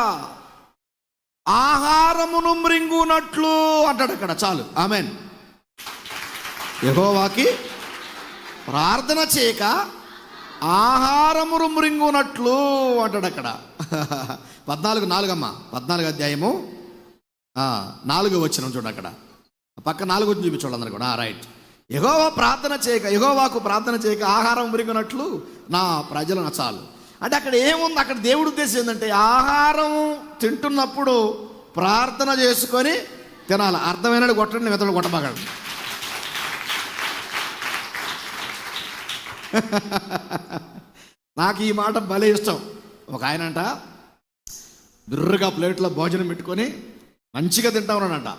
ఆహారమును మృంగునట్లు అంటాడు అక్కడ. చాలు, ఆమేన్. యెహోవాకి ప్రార్థన చేయక ఆహారమును మృంగునట్లు అంటాడు అక్కడ. 14:4 అమ్మ, 14వ అధ్యాయము 4వ వచనం చూడండి. అక్కడ పక్క 4 వచ్చి చూపించండి అందరు కూడా. రైట్. యెహోవాకు ప్రార్థన చేయక ఆహారం మృంగునట్లు నా ప్రజలు చాలు అంటే అక్కడ ఏముంది? అక్కడ దేవుడి ఉద్దేశం ఏంటంటే ఆహారం తింటున్నప్పుడు ప్రార్థన చేసుకొని తినాలి. అర్థమైనడు కొట్టండి, మెతడు కొట్టబాగండి. నాకు ఈ మాట భలే ఇష్టం. ఒక ఆయన అంట బిర్రగా ప్లేట్లో భోజనం పెట్టుకొని మంచిగా తింటా ఉన్నాడంట.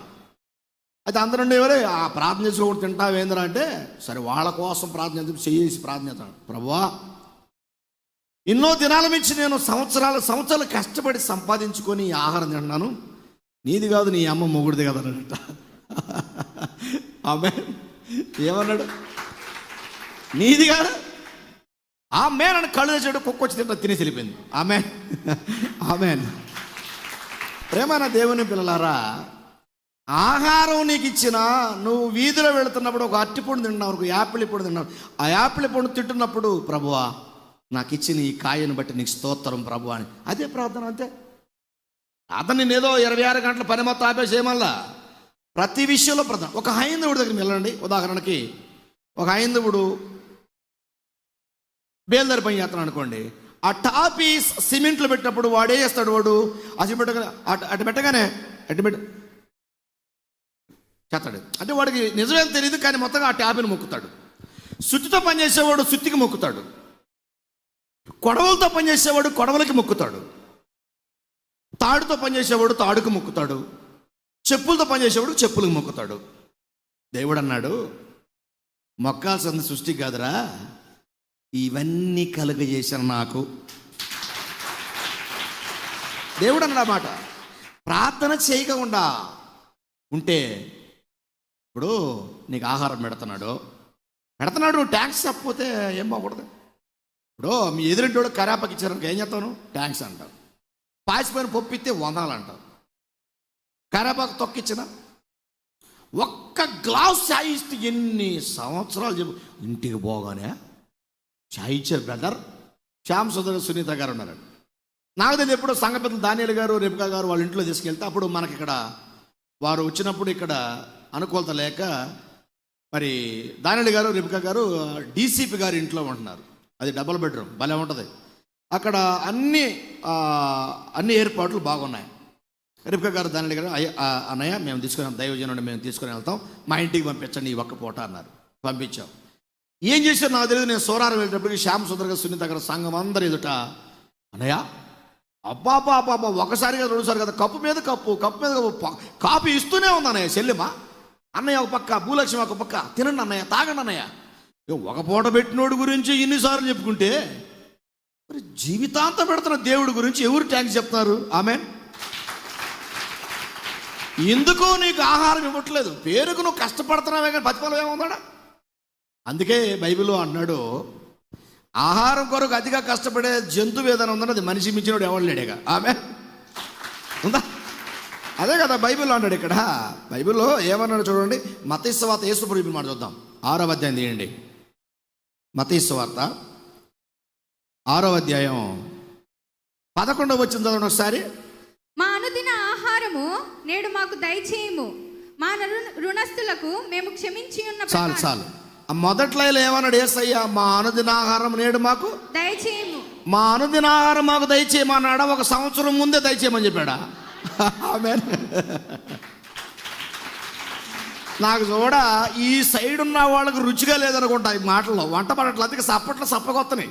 అయితే అందరూ ఎవరే ఆ ప్రార్థన చేసుకోకూడదు తింటావేంద్రా అంటే, సరే వాళ్ళ కోసం ప్రార్థన చేసి ప్రార్థన చేస్తాను. ప్రభువా, ఎన్నో దినాల నుంచి నేను సంవత్సరాలు కష్టపడి సంపాదించుకొని ఈ ఆహారం తింటున్నాను, నీది కాదు నీ అమ్మ మొగుడిది కదా అన్నట. ఆమె ఏమన్నాడు? నీది కాదు ఆమె నన్ను కళ్ళు తెచ్చాడు, కుక్కొచ్చి తింటా తినేసి వెళ్ళిపోయింది. ఆమె ప్రేమైన దేవుని పిల్లలారా, ఆహారం నీకు ఇచ్చిన నువ్వు వీధిలో వెళుతున్నప్పుడు ఒక అరటిపండు తింటున్నావు, ఒక యాపిల్ పండు తిన్నావు. ఆ యాపిల్ పండు తింటున్నప్పుడు ప్రభువా నాకు ఇచ్చిన ఈ కాయను బట్టి నీకు స్తోత్రం ప్రభు అని, అదే ప్రార్థన. అంతే. అతను నేనేదో 26 గంటల పని మొత్తం ఆపేసేయమల్లా ప్రతి విషయంలో ప్రార్థన. ఒక హైందవుడి దగ్గర వెళ్ళండి. ఉదాహరణకి ఒక హైందవుడు బేల్దారి పని చేస్తున్నాడు అనుకోండి. ఆ టాపీస్ సిమెంట్లో పెట్టినప్పుడు వాడు ఏం చేస్తాడు? వాడు ఆ సిమెంట్ అటు పెట్టగానే చేస్తాడు. అంటే వాడికి నిజమేం తెలియదు కానీ మొత్తంగా ఆ ట్యాప్ని మొక్కుతాడు. సుత్తితో పనిచేసేవాడు సుత్తికి మొక్కుతాడు, కొడవలతో పనిచేసేవాడు కొడవలకి మొక్కుతాడు, తాడుతో పనిచేసేవాడు తాడుకు మొక్కుతాడు, చెప్పులతో పనిచేసేవాడు చెప్పులకు మొక్కుతాడు. దేవుడు అన్నాడు, మొక్కాల్సింది సృష్టి కాదురా, ఇవన్నీ కలుగజేశాను నాకు. దేవుడు అన్నాడు అన్నమాట. ప్రార్థన చేయకుండా ఉంటే ఇప్పుడు నీకు ఆహారం పెడుతున్నాడు, నువ్వు ట్యాంక్స్ చెప్పకపోతే ఏం బాగూడదు. ఇప్పుడు మీ ఎదురింటోడు కరాపకి ఇచ్చారనుకో ఏం చేస్తాను? ట్యాంక్స్ అంటావు. పాసిపోయిన పప్పు ఇస్తే వందాలు అంటావు. కరాపాకు తొక్కిచ్చిన ఒక్క గ్లాస్ చాయ్ ఇస్తే ఎన్ని సంవత్సరాలు చెప్పు. ఇంటికి పోగానే చాయ్ ఇచ్చారు బ్రదర్. శ్యామ్ సుందర్ సునీత గారు ఉన్నారు. నాకు తెలియదు ఎప్పుడు సంఘ పెద్దలు దానియేలు గారు రేపుకా గారు వాళ్ళ ఇంట్లో తీసుకెళ్తే అప్పుడు మనకి ఇక్కడ వారు వచ్చినప్పుడు ఇక్కడ అనుకూలత లేక మరి దానియేలు గారు రేపుకా గారు డీసీపీ గారి ఇంట్లో ఉంటున్నారు. అది డబుల్ బెడ్రూమ్ భలే ఉంటుంది. అక్కడ అన్ని ఏర్పాట్లు బాగున్నాయి. రేపుకా గారు దానియేలు గారు అన్నయ్య మేము తీసుకుని దైవజనుడిని మేము తీసుకుని వెళ్తాం, మా ఇంటికి పంపించండి ఈ ఒక్క పూట అన్నారు. పంపించాం. ఏం చేశారు నాకు తెలియదు. నేను సోరారం వెళ్ళేటప్పటికి శ్యామ్ సుందర్ గారు సునీత గారు సంఘం అందరు ఎదుట అన్నయ్య అబ్బా ఒకసారిగా 2 సార్లు కదా కప్పు మీద కప్పు కాపీ ఇస్తూనే ఉంది అన్నయ్య. చెల్లెమా అన్నయ్య ఒక పక్క, భూలక్ష్మి ఒక పక్క, తినండి అన్నయ్య తాగండి అన్నయ్య. ఒక పూట పెట్టినోడు గురించి ఇన్నిసార్లు చెప్పుకుంటే మరి జీవితాంతం పెడుతున్న దేవుడి గురించి ఎవరు ట్యాంక్స్ చెప్తున్నారు? ఆమె ఎందుకు నీకు ఆహారం ఇవ్వట్లేదు? పేరుకు నువ్వు కష్టపడుతున్నావే కానీ ప్రతిఫలం ఏముందా? అందుకే బైబిల్లో అన్నాడు, ఆహారం కొరకు అతిగా కష్టపడే జంతువు ఏదైనా ఉందని అది మనిషి మించినోడు ఎవరు లేడేగా. ఆమె ఉందా? అదే కదా బైబిల్లో అన్నాడు. ఇక్కడ బైబిల్లో ఏమన్నాడు చూడండి. మత్తయి సువార్త యేసు ప్రభువు మాట చూద్దాం. 6వ అధ్యాయం తీయండి. మత్తయి సువార్త 6వ అధ్యాయం 11వ వచనం చదవండి ఒకసారి. మా అనుదిన ఆహారము నేడు మాకు దయచేయము, మా రుణస్థులకు మేము క్షమించి ఉన్న చాలు చాలు. ఆ మొదట్లో ఏమన్నాడు యేసయ్య? మా అనుదిన ఆహారం నేడు మాకు దయచేయము. మా అనుదిన ఆహారం మాకు దయచేయమన్నాడా? 1 సంవత్సరం ముందే దయచేయమని చెప్పాడా? ఆమేన్. నాకు చూడ ఈ సైడ్ ఉన్న వాళ్ళకి రుచిగా లేదనుకుంటా ఈ మాటల్లో, వంట పడట్లేదు, అందుకే సప్పట్లో సప్పకొత్తని.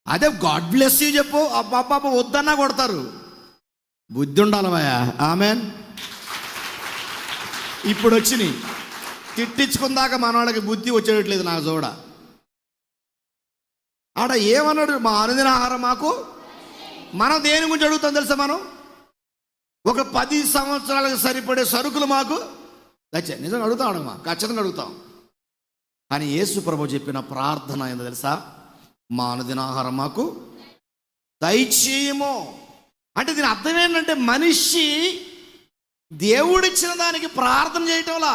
అదే గాడ్ బ్లెస్ యూ చెప్పు, అబ్బాబ్బా వద్దన్నా కొడతారు. బుద్ధి ఉండాలి భయ్యా. ఆమేన్. ఇప్పుడు వచ్చినాయి, తిట్టించుకుందాక మన వాళ్ళకి బుద్ధి వచ్చేయట్లేదు నాకు చూడ. ఆడ ఏమన్నాడు? మా అనుదిన ఆహారం మాకు. మనం దేని గురించి అడుగుతాం తెలుసా? మనం ఒక 10 సంవత్సరాలకు సరిపడే సరుకులు మాకు దచ్చే. నిజంగా అడుగుతాం, అడగమా, ఖచ్చితంగా అడుగుతాం. కానీ యేసు ప్రభు చెప్పిన ప్రార్థన ఏందో తెలుసా? మా అనుదిన ఆహారం మాకు దయచేయము. అంటే దీని అర్థం ఏంటంటే మనిషి దేవుడిచ్చిన దానికి ప్రార్థన చేయటంలా.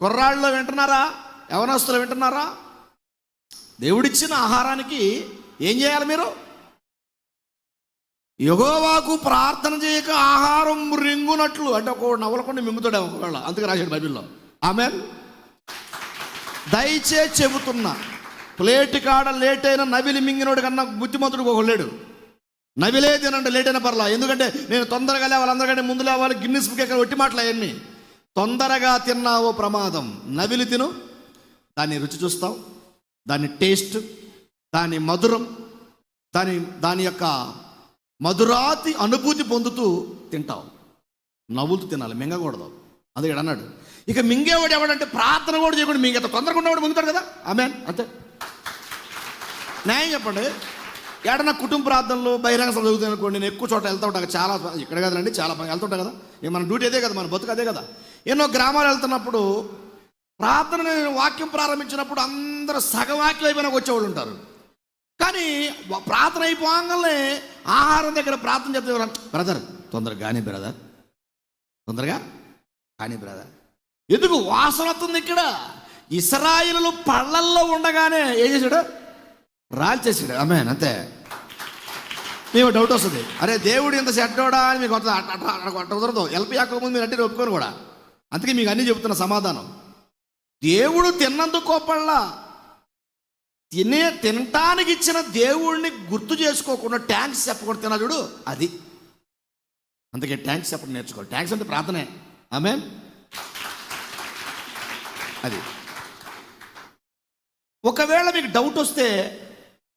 కుర్రాళ్ళు వింటున్నారా? యవనస్తులు వింటున్నారా? దేవుడిచ్చిన ఆహారానికి ఏం చేయాలి మీరు? యెహోవాకు ప్రార్థన చేయక ఆహారం రింగునట్లు, అంటే ఒక నవలకుండా మింగుతాడే ఒకవేళ, అందుకే రాశాడు బైబిల్లో. ఆమేన్. దయచేసి చెబుతున్నా, ప్లేట్ కాడ లేట్ అయినా నవిలి మింగినోడు కన్నా బుద్ధిమంతుడు ఒక లేడు. నవిలే తినండి, లేట్ అయినా పర్లా. ఎందుకంటే నేను తొందరగా లేవాలి, అందరికంటే ముందు లేవాలి, గిన్నిస్ బుక్ ఎక్కడ ఒట్టి మాటలు అవన్నీ. తొందరగా తిన్నావో ప్రమాదం. నవిలి తిను, దాన్ని రుచి చూస్తావు, దాని టేస్ట్, దాని మధురం, దాని యొక్క మధురాతి అనుభూతి పొందుతూ తింటావు. నవ్వుతూ తినాలి, మింగకూడదు. అందుకే అన్నాడు. ఇక మింగేవాడు ఎవడంటే ప్రార్థన కూడా చేయకుండా మింగేత తొందరగా ఉన్నవాడు మింగుతాడు కదా. ఆమేన్. అంతే. న్యాయం చెప్పండి. ఏడన్నా కుటుంబ ప్రార్థనలు బహిరంగ సభ జరుగుతుంది అనుకోండి, నేను ఎక్కువ చోట వెళ్తూ ఉంటాను, చాలా ఇక్కడ కదండి, చాలా వెళ్తుంటా కదా. ఇక మన డ్యూటీ అదే కదా, మన బతుకు అదే కదా. ఎన్నో గ్రామాలు వెళ్తున్నప్పుడు ప్రార్థన వాక్యం ప్రారంభించినప్పుడు అందరూ సగం వాక్యం అయిపోయినాక వచ్చేవాళ్ళు ఉంటారు. కానీ ప్రార్థన అయిపోగానే ఆహారం దగ్గర ప్రార్థన చెప్తే, బ్రదర్ తొందరగా కానీ బ్రదర్, తొందరగా కానీ బ్రదర్. ఎందుకు? వాసన వస్తుంది. ఇక్కడ ఇశ్రాయేలు పళ్ళల్లో ఉండగానే ఏం చేశాడు? రాల్చేసాడు. ఆమేన్. అంతే. మీకు డౌట్ వస్తుంది, అరే దేవుడు ఇంత చెడ్డోడా అని. మీకు అట్లా కుదరదు. ఎల్పి ముందు మీరు అంటే ఒప్పుకొని కూడా. అందుకే మీకు అన్నీ చెబుతున్న సమాధానం. దేవుడు తిన్నందుకు కోపల్లా, తినటానికి ఇచ్చిన దేవుడిని గుర్తు చేసుకోకుండా ట్యాంక్స్ చెప్పకుండా తిన్నా చూడు, అది. అందుకే ట్యాంక్స్ చెప్పడం నేర్చుకోవాలి. ట్యాంక్స్ అంటే ప్రార్థనే. ఆమేన్. అది. ఒకవేళ మీకు డౌట్ వస్తే,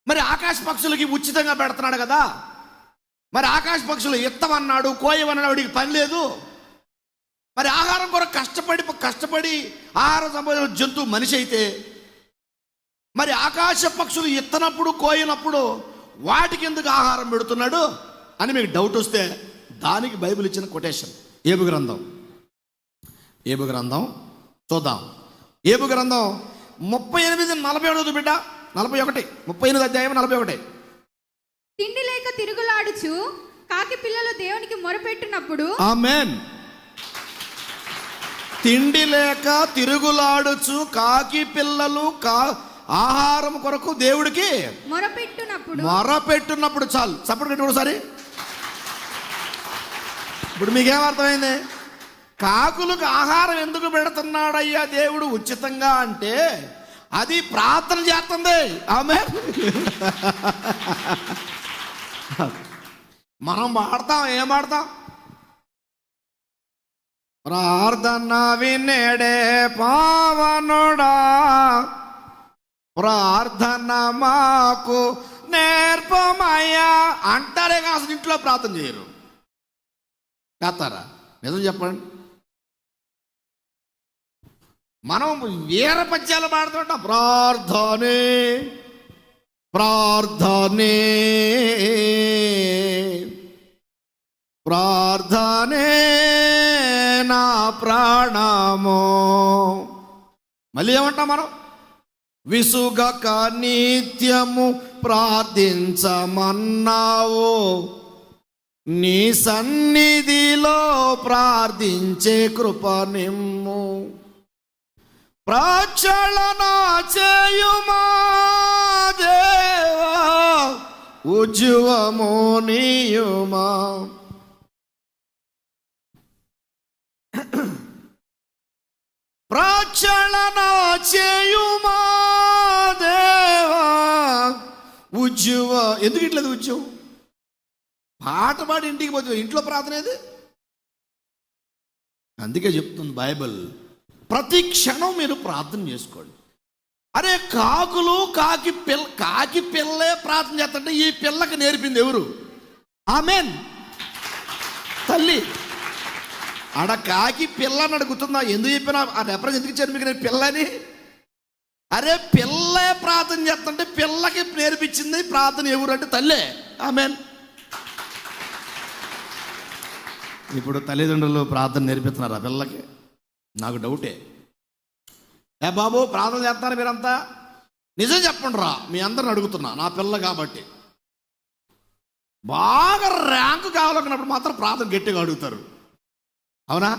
మరి ఆకాశ పక్షులకి ఉచితంగా పెడుతున్నాడు కదా, మరి ఆకాశ పక్షులు ఎత్తమన్నాడు, కోయమన్నాడు, వాడికి పని లేదు. మరి ఆహారం కొరకు కష్టపడి ఆహారం సంపాదించిన జంతువు మనిషి అయితే, మరి ఆకాశ పక్షులు ఎత్తనప్పుడు కోయినప్పుడు వాటికి ఎందుకు ఆహారం పెడుతున్నాడు అని మీకు డౌట్ వస్తే, దానికి బైబిల్ ఇచ్చిన కొటేషన్ ఏబు గ్రంథం చూద్దాం. ఏబు గ్రంథం 38:41 బిడ్డ, 41, 38 అధ్యాయం 41. తిండి లేక తిరుగులాడుచు కాకి పిల్లలు దేవునికి మొరపెట్టినప్పుడు. ఆమేన్. తిండి లేక తిరుగులాడుచు కాకి పిల్లలు ఆహారం కొరకు దేవుడికి మొరపెట్టినప్పుడు చాలు. సపోర్ట్ పెట్టి ఒకసారి. ఇప్పుడు మీకేమర్థమైంది? కాకులకు ఆహారం ఎందుకు పెడుతున్నాడయ్యా దేవుడు ఉచితంగా అంటే, అది ప్రార్థన చేస్తుంది. ఆమేన్. మనం వాడతాం, ఏం వాడతాం? ప్రార్థన వినేడే పావనుడా, ప్రార్థన మాకు నేర్పమయ్యా అంటారే కానీ అసలు ఇంట్లో ప్రార్థన చేయరు. చేస్తారా? నిజం చెప్పండి. మనం వేరే పద్యాలు పాడుతుంటాం. ప్రార్థనే ప్రార్థనే ప్రార్థనే నా ప్రాణమో. మళ్ళీ ఏమంటాం మనం? విసుగక నిత్యము ప్రార్థించమన్నావు, నీ సన్నిధిలో ప్రార్థించే కృప నిమ్ము. ప్రక్షాళన చేయుమా దేవా, ఉజ్జువము నీయుమా. ప్రక్షాళన చేయుమా దేవా ఉజ్జువ. ఎందుకు ఇట్లేదు ఉజ్జువం? పాట పాడి ఇంటికి పోతే ఇంట్లో ప్రార్థన ఏది? అందుకే చెప్తుంది బైబిల్, ప్రతి క్షణం మీరు ప్రార్థన చేసుకోండి. అరే కాకులు కాకి పిల్లే ప్రార్థన చేస్తుంటే ఈ పిల్లకి నేర్పింది ఎవరు? ఆమెన్. తల్లి ఆడ కాకి పిల్ల అని అడుగుతుందా? ఎందుకు చెప్పినా ఆ రెఫరెన్స్ ఎందుకు ఇచ్చాను మీకు నేను పిల్లని? అరే పిల్లే ప్రార్థన చేస్తుంటే పిల్లకి నేర్పించింది ప్రార్థన ఎవరు అంటే తల్లే. ఆమెన్. ఇప్పుడు తల్లిదండ్రులు ప్రార్థన నేర్పిస్తున్నారు ఆ పిల్లకి? నాకు డౌటే. ఏ బాబు ప్రార్థన చేస్తున్నారు మీరంతా? నిజం చెప్పండి రా, మీ అందరిని అడుగుతున్నా, నా పిల్ల కాబట్టి. బాగా ర్యాంకు కావాలనుకున్నప్పుడు మాత్రం ప్రార్థన గట్టిగా అడుగుతారు, అవునా?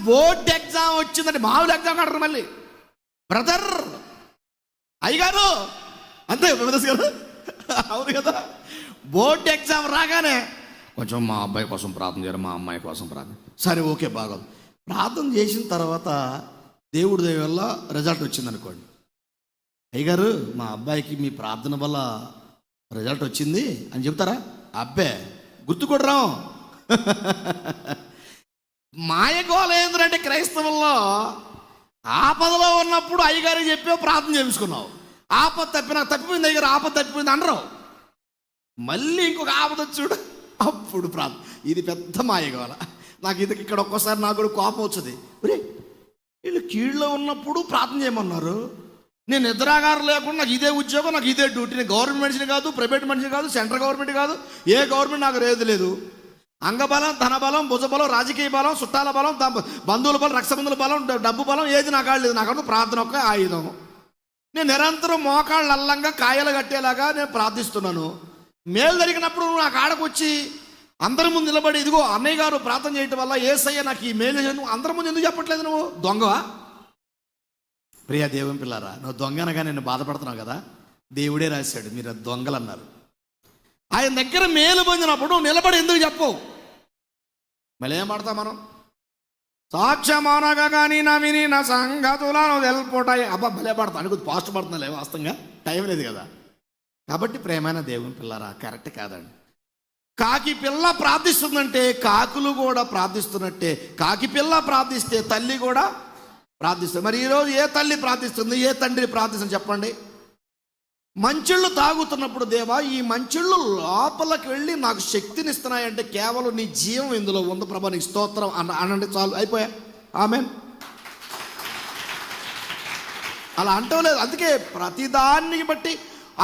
బోర్డ్ ఎగ్జామ్ వచ్చిందంటే మామూలు ఎగ్జామ్ అడగరు మళ్ళీ. బ్రదర్ అయ్యగారు అంతే బ్రదర్స్ గారు, అవును కదా. బోర్డ్ ఎగ్జామ్ రాగానే కొంచెం మా అబ్బాయి కోసం ప్రార్థన చేయరు, మా అమ్మాయి కోసం ప్రార్థన. సరే ఓకే బాగోదు. ప్రార్థన చేసిన తర్వాత దేవుడి దయ వల్ల రిజల్ట్ వచ్చిందనుకోండి. అయ్యగారు మా అబ్బాయికి మీ ప్రార్థన వల్ల రిజల్ట్ వచ్చింది అని చెప్తారా? అబ్బే గుర్తుకొడరా. మాయగోళ ఏంటంటే క్రైస్తవుల్లో ఆపదలో ఉన్నప్పుడు అయ్యగారికి చెప్పే ప్రార్థన చేయించుకున్నావు. ఆపద తప్పిపోయింది అయ్యగారు, ఆపద తప్పిపోయింది అనరు. మళ్ళీ ఇంకొక ఆపద చూడు, అప్పుడు ప్రార్థన. ఇది పెద్ద మాయగోళ. నాకు ఇది ఇక్కడ ఒక్కోసారి నాకు కూడా కోపం వచ్చింది. ఒరే వీళ్ళు కీళ్ళలో ఉన్నప్పుడు ప్రార్థన చేయమన్నారు, నేను నిద్రాగారం లేకుండా నాకు ఇదే ఉద్యోగం, నాకు ఇదే డ్యూటీ. నేను గవర్నమెంట్ మనిషిని కాదు, ప్రైవేట్ మనిషిని కాదు, సెంట్రల్ గవర్నమెంట్ కాదు, ఏ గవర్నమెంట్ నాకు లేదు. అంగబలం, ధనబలం, భుజబలం, రాజకీయ బలం, చుట్టాల బలం, బంధువుల బలం, రక్షబంధుల బలం, డబ్బు బలం ఏది నాకు లేదు. నాకు ప్రార్థన ఒక్క ఆయుధం. నేను నిరంతరం మోకాళ్ళు అల్లంగా కాయలు కట్టేలాగా నేను ప్రార్థిస్తున్నాను. మేలు జరిగినప్పుడు నువ్వు నాకు ఆడకు వచ్చి అందరి ముందు నిలబడి ఇదిగో అన్నయ్య గారు ప్రార్థన చేయటం వల్ల యేసయ్య నాకు ఈ మేలు చేయను అందరి ముందు ఎందుకు చెప్పట్లేదు? నువ్వు దొంగవా? ప్రియా దేవుని పిల్లారా, నువ్వు దొంగనగా నేను బాధపడుతున్నావు కదా, దేవుడే రాశాడు మీరు దొంగలు అన్నారు. ఆయన దగ్గర మేలు పొందినప్పుడు నిలబడి ఎందుకు చెప్పవు? మళ్ళీ ఏం పడతాం మనం? సాక్ష్యమానగా కానీ నా విని నా సంగతులను తెలుపుటాయి. అబ్బా భలే పడతా అనుకో, పాస్ట్ పడుతున్నా లే, వాస్తవంగా టైం లేదు కదా. కాబట్టి ప్రేమైన దేవుని పిల్లారా, కరెక్ట్ కాదండి. కాకి పిల్ల ప్రార్థిస్తుందంటే కాకులు కూడా ప్రార్థిస్తున్నట్టే. కాకి పిల్ల ప్రార్థిస్తే తల్లి కూడా ప్రార్థిస్తుంది. మరి ఈరోజు ఏ తల్లి ప్రార్థిస్తుంది, ఏ తండ్రి ప్రార్థిస్తుంది చెప్పండి? మంచిళ్ళు తాగుతున్నప్పుడు దేవా ఈ మంచిళ్ళు లోపలికి వెళ్ళి నాకు శక్తిని ఇస్తున్నాయంటే కేవలం నీ జీవం ఇందులో ఉంది ప్రభా, నీకు స్తోత్రం అనండి, చాలు, అయిపోయా. ఆమెన్. అలా అంటం లేదు. అందుకే ప్రతిదాన్ని బట్టి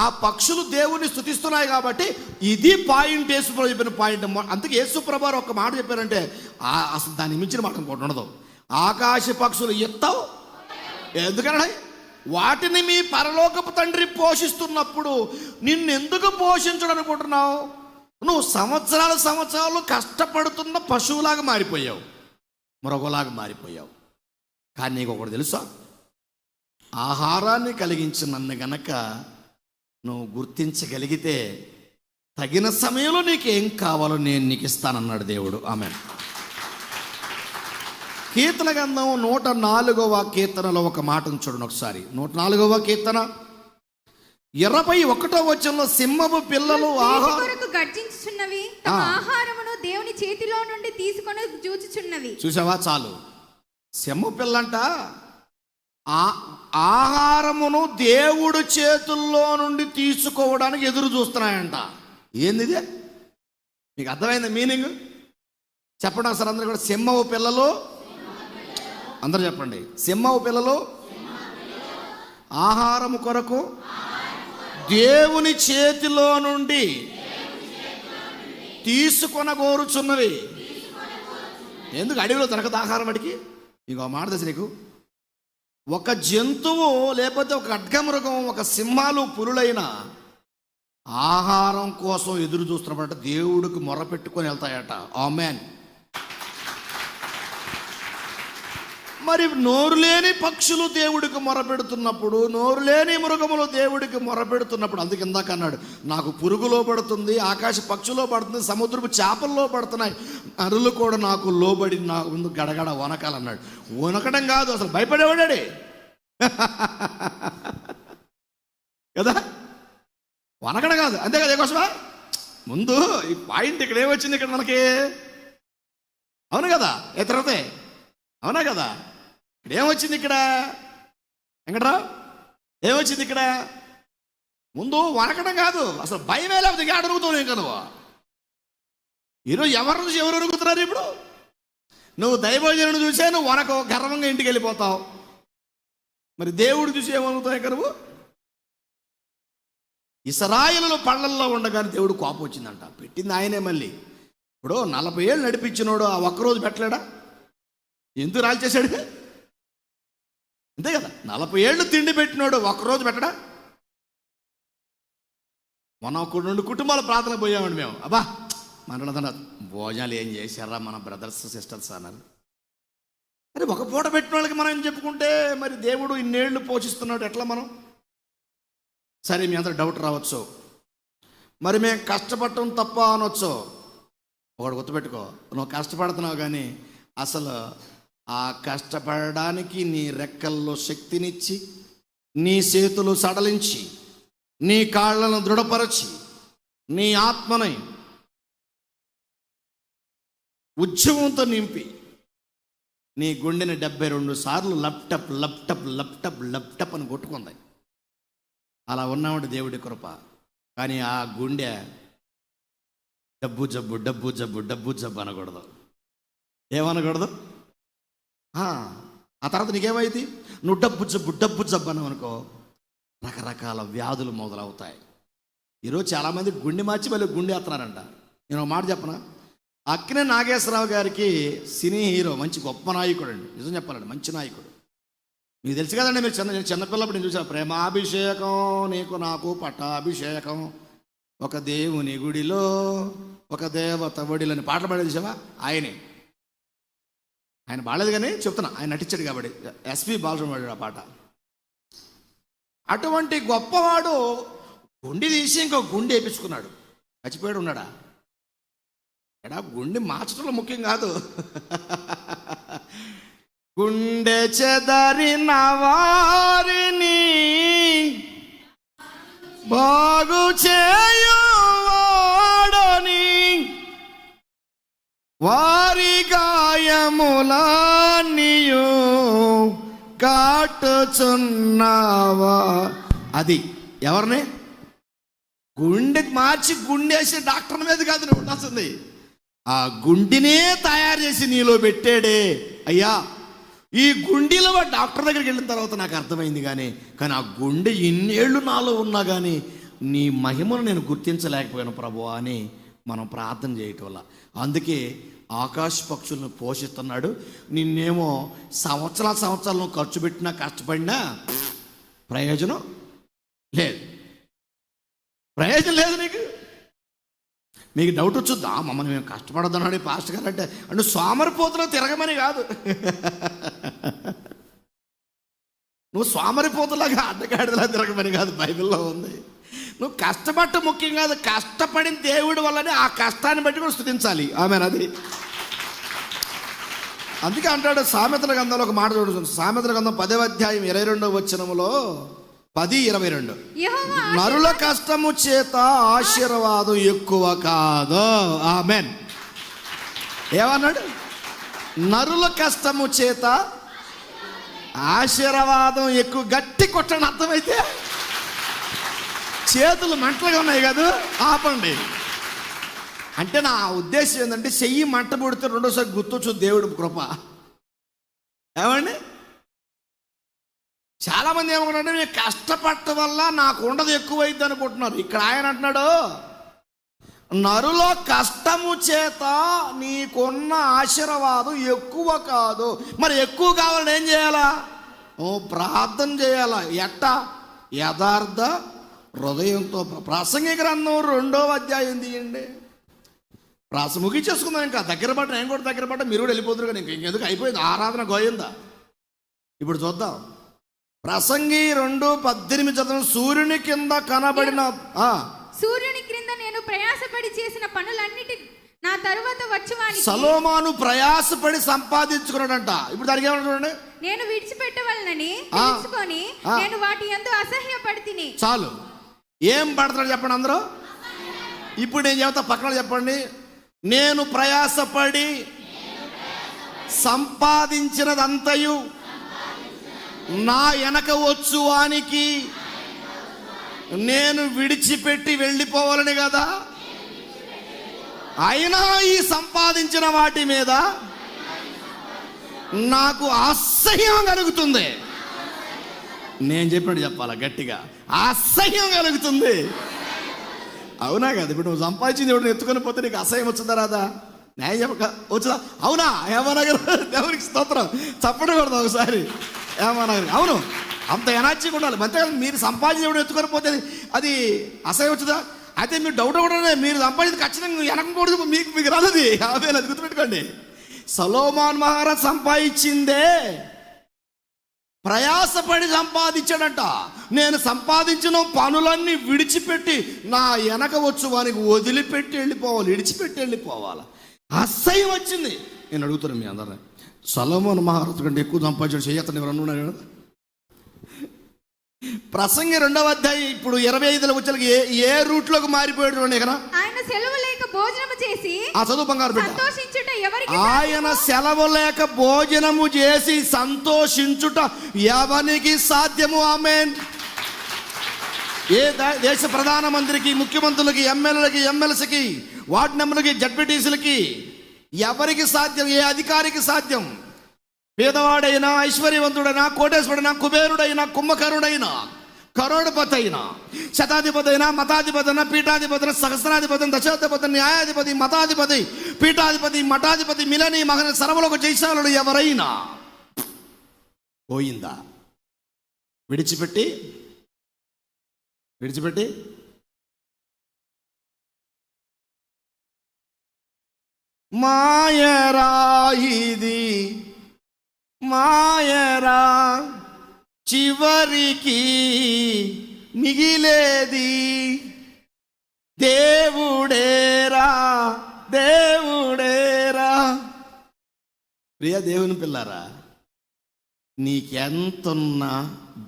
ఆ పక్షులు దేవుని స్తుతిస్తున్నాయి కాబట్టి ఇది పాయింట్. యేసుప్రభు చెప్పిన పాయింట్. అందుకే యేసుప్రభు ఒక మాట చెప్పారంటే అసలు దాన్ని మించిన మాట ఇంకోటి ఉండదు. ఆకాశ పక్షులు ఎత్తావు ఎందుకన్నా వాటిని మీ పరలోకపు తండ్రి పోషిస్తున్నప్పుడు నిన్నెందుకు పోషించడం అనుకుంటున్నావు? నువ్వు సంవత్సరాలు కష్టపడుతున్న పశువులాగా మారిపోయావు, మరొకలాగా మారిపోయావు. కానీ నీకు ఒకటి తెలుసా? ఆహారాన్ని కలిగించి నన్ను గనక నువ్వు గుర్తించగలిగితే తగిన సమయంలో నీకు ఏం కావాలో నేను నీకు ఇస్తానన్నాడు దేవుడు. ఆమేన్. కీర్తన గ్రంథం 104వ కీర్తనలో ఒక మాటను చూడండి ఒకసారి. 104వ కీర్తన 21వ వచనంలో సింహపు పిల్లలు గర్జించుచున్నవి, తమ ఆహారమును దేవుని చేతిలో నుండి తీసుకొని చూచుచున్నవి. చూసావా, చాలు. సింహ పిల్లంట ఆహారమును దేవుడు చేతుల్లో నుండి తీసుకోవడానికి ఎదురు చూస్తున్నాయంట. ఏంది మీకు అర్థమైంది మీనింగ్? చెప్పండి ఒకసారి అందరూ కూడా. సింహపు పిల్లలు, అందరూ చెప్పండి. సింహపు పిల్లలు ఆహారము కొరకు దేవుని చేతిలో నుండి తీసుకొనగోరుచున్నవి. ఎందుకు? అడవిలో దొరకదు ఆహారం వాడికి. ఇంకో మాట దశ నీకు, ఒక జంతువు లేకపోతే ఒక ఖడ్గమృగం, ఒక సింహాలు, పులులైన ఆహారం కోసం ఎదురు చూస్తున్నప్పుడు దేవుడికి మొరపెట్టుకొని వెళ్తాయట. ఆమేన్. మరి నోరు లేని పక్షులు దేవుడికి మొరపెడుతున్నప్పుడు, నోరు లేని మృగములు దేవుడికి మొరపెడుతున్నప్పుడు, అందుకు ఇందాక అన్నాడు, నాకు పురుగులో పడుతుంది, ఆకాశ పక్షులో పడుతుంది, సముద్రపు చేపల్లో పడుతున్నాయి, నరులు కూడా నాకు లోబడి నా ముందు గడగడ వనకాలన్నాడు. వనకడం కాదు, అసలు భయపడేవాడే కదా, వనకడం కాదు, అంతే కదా. కోసమా ముందు ఈ పాయింట్ ఇక్కడ ఏమొచ్చింది ఇక్కడ మనకి, అవును కదా, ఏ తర్వాతే అవునా కదా. ఇక్కడ ఏమొచ్చింది, ఇక్కడ వెంకట్రావు ఏమొచ్చింది ఇక్కడ, ముందు వనకడం కాదు, అసలు భయమే లేకపోతే ఇంకా అడుగుతావు ఇంకా నువ్వు. ఈరోజు ఎవరి నుంచి ఎవరు అడుగుతున్నారు ఇప్పుడు, నువ్వు దైవజనుడు చూసే నువ్వు వనకో గర్వంగా ఇంటికి వెళ్ళిపోతావు, మరి దేవుడు చూసి ఏమనుగుతావు ఇంకా నువ్వు. ఇశ్రాయేలు పళ్ళల్లో ఉండగానే దేవుడు కోపం వచ్చిందంట, పెట్టింది ఆయనే. మళ్ళీ ఇప్పుడు 40 ఏళ్ళు నడిపించినోడు ఆ ఒక్కరోజు పెట్టలేడా, ఎందుకు రాలి చేశాడు, అంతే కదా. 40 ఏళ్ళు తిండి పెట్టినోడు ఒక్కరోజు పెట్టడా. మన ఒక 2 కుటుంబాల ప్రార్థన పోయామండి మేము, అబ్బా మన భోజనాలు ఏం చేశారా మన బ్రదర్స్ సిస్టర్స్ అన్నారు. మరి ఒక పూట పెట్టిన వాళ్ళకి మనం ఏం చెప్పుకుంటే, మరి దేవుడు ఇన్నేళ్ళు పోషిస్తున్నాడు ఎట్లా మనం. సరే మీ అందరూ డౌట్ రావచ్చు, మరి మేము కష్టపడటం తప్ప అనొచ్చు. ఒకటి గుర్తుపెట్టుకో, నువ్వు కష్టపడుతున్నావు కానీ అసలు ఆ కష్టపడడానికి నీ రెక్కల్లో శక్తినిచ్చి, నీ చేతులు సడలించి, నీ కాళ్ళను దృఢపరచి, నీ ఆత్మని ఉద్యమంతో నింపి, నీ గుండెని 72 సార్లు లప్టప్ లప్టప్ లప్టప్ లప్టప్ అని కొట్టుకుంది. అలా ఉన్నామంటే దేవుడి కృప. కానీ ఆ గుండె డబ్బు జబ్బు డబ్బు జబ్బు డబ్బు జబ్బు అనకూడదు, ఏమనకూడదు. ఆ తర్వాత నీకేమైంది, నువ్వు డబ్బు జబ్బు అనవనుకో, రకరకాల వ్యాధులు మొదలవుతాయి. ఈరోజు చాలామంది గుండె మార్చి మళ్ళీ గుండె ఎత్తున్నారంట. నేను ఒక మాట చెప్పనా, అక్కినే నాగేశ్వరరావు గారికి సినీ హీరో, మంచి గొప్ప నాయకుడు అండి, నిజం చెప్పాలండి, మంచి నాయకుడు. మీకు తెలుసు కదండి, మీరు చిన్నపిల్లప్పుడు నేను చూసాను, ప్రేమాభిషేకం నీకు నాకు పట్టాభిషేకం, ఒక దేవుని గుడిలో ఒక దేవత ఒడిలని పాటలు పాడేది చూసావా, ఆయన బాలేదు కానీ చెప్తున్నా, ఆయన నటించాడు కాబట్టి. ఎస్పి బాలసుబ్రహ్మణ్యం ఆ పాట. అటువంటి గొప్పవాడు గుండె తీసి ఇంకో గుండె వేయించుకున్నాడు. చచ్చిపోయాడు ఉన్నాడా ఎడా, గుండె మార్చడంలో ముఖ్యం కాదు. గుండె చెదరిన వారిని బాగు చేయువాడని, వారి గాయములన్నీయు కాటుచున్నావా. అది ఎవరిని, గుండెకి మార్చి గుండేసి డాక్టర్ మీద కాదు నువ్వు ఉండాల్సింది, ఆ గుండెనే తయారు చేసి నీలో పెట్టాడే అయ్యా. ఈ గుండెలో డాక్టర్ దగ్గరికి వెళ్ళిన తర్వాత నాకు అర్థమైంది కానీ ఆ గుండె ఇన్నేళ్ళు నాలో ఉన్నా కానీ నీ మహిమను నేను గుర్తించలేకపోయాను ప్రభువా అని మనం ప్రార్థన చేయటం వల్ల. అందుకే ఆకాశ పక్షులను పోషిస్తున్నాడు. నిన్నేమో సంవత్సరాలు ఖర్చు పెట్టినా కష్టపడినా ప్రయోజనం లేదు, ప్రయోజనం లేదు నీకు. మీకు డౌట్ వచ్చుద్దా, మమ్మల్ని మేము కష్టపడద్దన్నాడు పాస్టర్ గారు అంటే సోమరిపోతులో తిరగమని కాదు, నువ్వు సోమరిపోతులాగా అడ్డగాడిలా తిరగమని కాదు, బైబిల్లో ఉంది. నువ్వు కష్టపడ్డ ముఖ్యం కాదు, కష్టపడిన దేవుడి వల్లనే ఆ కష్టాన్ని బట్టి కూడా స్తుతించాలి. ఆమె అది అందుకే అంటాడు సామెతల గ్రంథంలో ఒక మాట చూడండి, సామెతల గ్రంథం 10వ అధ్యాయం 22వ వచనములో 10:22, నరుల కష్టము చేత ఆశీర్వాదం ఎక్కువ కాదు. ఆమెన్. ఏమన్నాడు, నరుల కష్టము చేత ఆశీర్వాదం ఎక్కువ. గట్టి కొట్టండి, అర్థమైతే. చేతులు మంటలుగా ఉన్నాయి కదా, ఆపండి. అంటే నా ఉద్దేశం ఏంటంటే, చెయ్యి మంట పుడితే రెండోసారి గుర్తొచ్చు దేవుడు కృప. ఏమండి, చాలామంది ఏమనుకుంటారంటే నేను కష్టపడటం వల్ల నాకు ఉండదు ఎక్కువైంది అనుకుంటున్నారు. ఇక్కడ ఆయన అంటున్నాడు, నరుల కష్టము చేత నీకున్న ఆశీర్వాదం ఎక్కువ కాదు. మరి ఎక్కువ కావాలని ఏం చేయాలా, ప్రార్థన చేయాలా. ఎట్టా, యథార్థ హృదయంతో. ప్రసంగి గ్రంథం 2వ అధ్యాయం తీయండి. ముగించేసుకుందాం, ఇంకా దగ్గర పడ్డ, నేను కూడా దగ్గర పడ్డా, మీరు కూడా వెళ్ళిపోతున్నారు కానీ ఇంకెందుకు, అయిపోయింది ఆరాధన గోయిందా. ఇప్పుడు చూద్దాం. ప్రసంగి 2:18 చదవం. సూర్యుని కింద కనబడిన సూర్యుని క్రింద నేను ప్రయాసపడి చేసిన పనులన్నిటి నా తరువాత వచ్చువానికి సొలొమోను ప్రయాసపడి సంపాదించుకున్నాడంట. ఇప్పుడు దానికి ఏమన్నా చూడండి. నేను విడిచిపెట్టవలనని తెలుసుకొని నేను వాటి యందు అసహ్యపడితిని. చాలు. ఏం పడతాడు చెప్పండి అందరూ. ఇప్పుడు నేను చెబుతా, పక్కన చెప్పండి. నేను ప్రయాసపడి సంపాదించినదంతయు నా వెనక వచ్చువానికి నేను విడిచిపెట్టి వెళ్ళిపోవాలని కదా. అయినా ఈ సంపాదించిన వాటి మీద నాకు అసహ్యం కలుగుతుంది. నేను చెప్పినట్టు చెప్పాలా గట్టిగా, అసహ్యం కలుగుతుంది. అవునా కదా. ఇప్పుడు నువ్వు సంపాదించింది ఎవరు ఎత్తుకొని పోతే నీకు అసహ్యం వచ్చిందా రాదా? న్యాయం చెప్పక వచ్చుదా? అవునా? ఏమనగరు. దేవునికి స్తోత్రం. చప్పటి కొడదాం ఒకసారి. ఏమనగరు. అవును, అంత ఎనర్జీగా ఉండాలి. అంతేకాదు మీరు సంపాదించి ఎవడు ఎత్తుకొని పోతే అది అసహ్యం వచ్చుదా? అయితే మీరు డౌట్ కూడా మీరు సంపాదించి ఖచ్చితంగా వెనకకూడదు, మీకు రాలేదు. అదే అది గుర్తుపెట్టుకోండి. సొలొమోను మహారాజ్ సంపాదించిందే ప్రయాసపడి సంపాదించాడంట. నేను సంపాదించిన పనులన్నీ విడిచిపెట్టి నా వెనక వచ్చు వానికి వదిలిపెట్టి వెళ్ళిపోవాలి, విడిచిపెట్టి వెళ్ళిపోవాలి. అసహ్యం వచ్చింది. నేను అడుగుతున్నాను మీ అందరిని, సొలొమోను మహారాజు కంటే ఎక్కువ సంపాదించాడు చేయతను ఎవరన్నా ఉన్నాడు కదా? ప్రసంగి 2వ అధ్యాయం ఇప్పుడు 25లో వచ్చేకి ఏ రూట్లోకి మారిపోయాడు చూడండి. కదా ఆయన సెలవు లేక భోజనము చేసి చదువు బంగారు బిడ్డ. సంతోషించుట ఎవరికి ఆయన సెలవు లేక భోజనము చేసి సంతోషించుట ఎవరికి సాధ్యము? ఆమేన్. ఏ దేశ ప్రధానమంత్రికి, ముఖ్యమంత్రులకి, ఎమ్మెల్యేలకి, ఎమ్మెల్సీకి, వార్డు మెంబర్లకి, జడ్పీటీసీలకి ఎవరికి సాధ్యం? ఏ అధికారికి సాధ్యం? పేదవాడైనా, ఐశ్వర్యవంతుడైనా, కోటేశ్వరుడైనా, కుబేరుడైనా, కుంభకరుడైనా, కరోడపతి అయినా, శతాధిపతి అయినా, మతాధిపతి అయినా, పీఠాధిపతి, సహస్రాధిపతి, దశాధిపతి, న్యాయాధిపతి, మతాధిపతి, పీఠాధిపతి, మఠాధిపతి, మిలని మగన సర్వలోక జైశాలుడు ఎవరైనా పోయిందా? విడిచిపెట్టి మాయరా ఇది మాయరా, చివరికి మిగిలేది దేవుడేరా, దేవుడేరా. ప్రియ దేవుని పిల్లారా, నీకెంతున్నా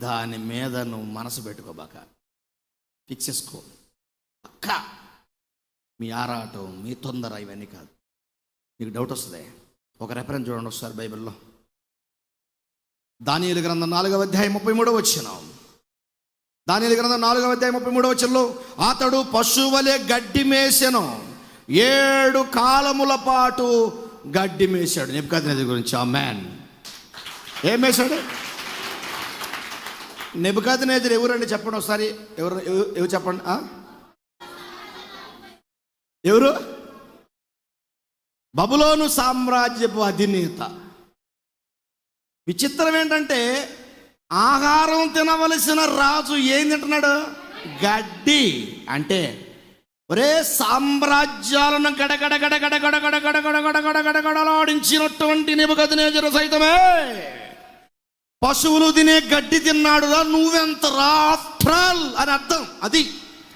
దాని మీద నువ్వు మనసు పెట్టుకోబాక, ఫిక్స్ చేసుకో. అక్క మీ ఆరాటం, మీ తొందర ఇవన్నీ కాదు. మీకు డౌట్ వస్తుంది. ఒక రెఫరెన్స్ చూడండి ఒకసారి బైబిల్లో. దానియేలు గ్రంథం 4వ అధ్యాయం 33వ వచనం. దానియేలు గ్రంథం 4వ అధ్యాయం 33వ వచనంలో అతడు పశువులే గడ్డి మేసెను, 7 కాలముల పాటు గడ్డి మేసాడు. నెబుకద్నెజరు గురించి. ఆమేన్. ఏం మేసాడు? నెబుకద్నెజరు ఎవరండి చెప్పండి ఒకసారి. ఎవరు చెప్పండి. ఎవరు? బబులోను సామ్రాజ్యపు అధినేత. విచిత్రం ఏంటంటే ఆహారం తినవలసిన రాజు ఏం తింటున్నాడు? గడ్డి. అంటే ఒరే సామ్రాజ్యాలను గడగడలాడించినటువంటి నెబుకద్నెజరు సైతమే పశువులు తినే గడ్డి తిన్నాడురా, నువ్వెంత రాఫ్ట్రల్ అని అర్థం. అది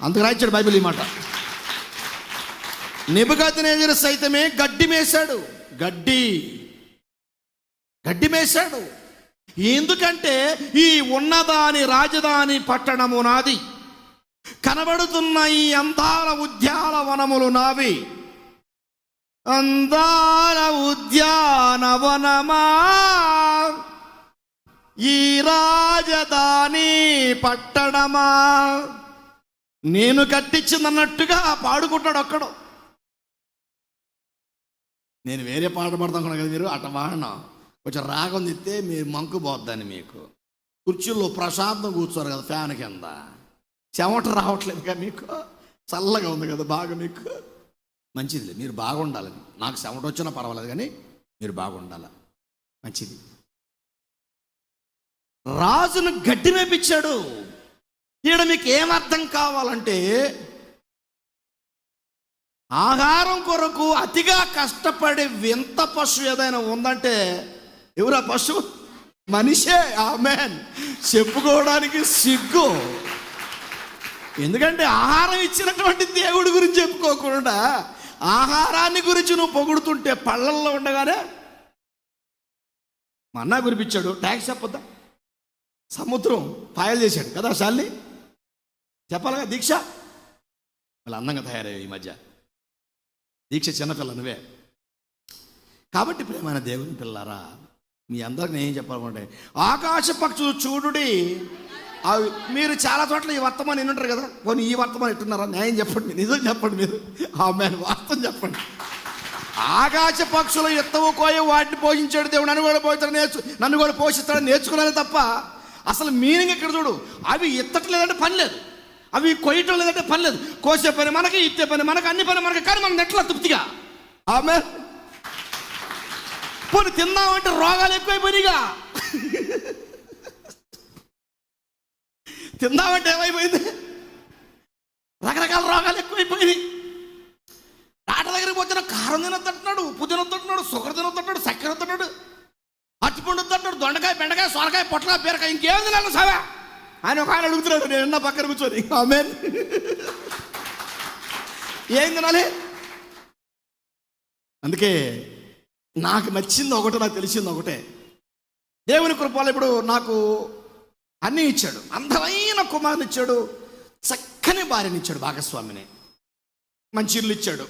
అందుకు రాయించాడు బైబిల్ ఈ మాట. నెబుకద్నెజరు సైతమే గడ్డి మేశాడు. గడ్డి మేశాడు. ఎందుకంటే ఈ ఉన్నదాని రాజధాని పట్టణము నాది, కనబడుతున్న ఈ అందాల ఉద్యానవనములు నావి. అందాల ఉద్యానవనమా ఈ రాజధాని పట్టణమా, నేను కట్టించిందన్నట్టుగా పాడుకుంటాడు ఒక్కడు. నేను వేరే పాట పాడతాను కదా, మీరు అట్ట పాడనా. కొంచెం రాగం తిస్తే మీరు మంకు పోద్దని. మీకు కుర్చీల్లో ప్రశాంతం కూర్చోరు కదా ఫ్యాన్ కింద, చెమట రావట్లేదు కదా మీకు, చల్లగా ఉంది కదా బాగా, మీకు మంచిది. మీరు బాగుండాలని. నాకు చెమట వచ్చినా పర్వాలేదు కానీ మీరు బాగుండాలి, మంచిది. రాజును గడ్డి మేపించాడు. ఈడ మీకు ఏమర్థం కావాలంటే ఆహారం కొరకు అతిగా కష్టపడే వింత పశువు ఏదైనా ఉందంటే ఎవరా పశువు? మనిషే. ఆమేన్. చెప్పుకోవడానికి సిగ్గు. ఎందుకంటే ఆహారం ఇచ్చినటువంటి దేవుడి గురించి చెప్పుకోకుండా ఆహారాన్ని గురించి నువ్వు పొగుడుతుంటే పళ్ళల్లో ఉండగానే మన్నా కురిపించాడు, ట్యాక్స్ చెప్పొద్దా? సముద్రం పాయలు చేశాడు కదా శాలిని, చెప్పాలిగా దీక్ష. వాళ్ళు అందంగా తయారయ్యాయి ఈ మధ్య. దీక్ష చిన్నపిల్ల నువ్వే. కాబట్టి ప్రియమైన దేవుని పిల్లారా, మీ అందరికి నేను ఏం చెప్పాలంటే, ఆకాశ పక్షులు చూడుడి. అవి మీరు చాలా చోట్ల ఈ వర్తమానం వినుంటారు కదా, పోనీ ఈ వర్తమానం ఎట్టున్నారా? న్యాయం చెప్పండి, నిజం చెప్పండి మీరు. ఆమేన్. వాస్తవం చెప్పండి. ఆకాశ పక్షులు ఎత్తవు కోయ వాటిని పోషించాడు దేవుడు, నన్ను కూడా పోషిస్తాడు, నన్ను కూడా పోషిస్తాడని నేర్చుకున్నానే తప్ప అసలు మీనింగ్ ఇక్కడ చూడు. అవి ఎత్తట్లేదంటే పని లేదు, అవి కొయ్యటం లేదంటే పని లేదు. కోసే పని మనకి, ఇచ్చే పని మనకి, అన్ని పని మనకి, కానీ మనం నెట్ల తృప్తిగా. ఆమేన్. పోనీ తిందామంటే రోగాలు ఎక్కువైపోయినాయిగా. తిందామంటే ఏమైపోయింది? రకరకాల రోగాలు ఎక్కువైపోయినాయి. డాక్టర్ దగ్గరికి పోతే కారం తినొద్దంటున్నాడు, ఉప్పు తినొద్దంటున్నాడు, షుగర్ తినొద్దంటున్నాడు, చక్కెర వద్దంటాడు, అరటిపండు వద్దంటాడు, దొండకాయ, బెండకాయ, సొరకాయ, పొట్ల, బీరకాయ, ఇంకేం తినాలి సావా ఆయన ఒక ఆయన అడుగుతున్నాడు. నేను ఉన్న పక్కన కూర్చొని. ఆమేన్. ఏం తినాలి? అందుకే నాకు నచ్చింది ఒకటే, నాకు తెలిసింది ఒకటే. దేవుని కృపలో ఇప్పుడు నాకు అన్నీ ఇచ్చాడు. అందమైన కుమారుని ఇచ్చాడు, చక్కని భార్యని ఇచ్చాడు, భాగస్వామిని, మంచి ఇల్లు ఇచ్చాడు,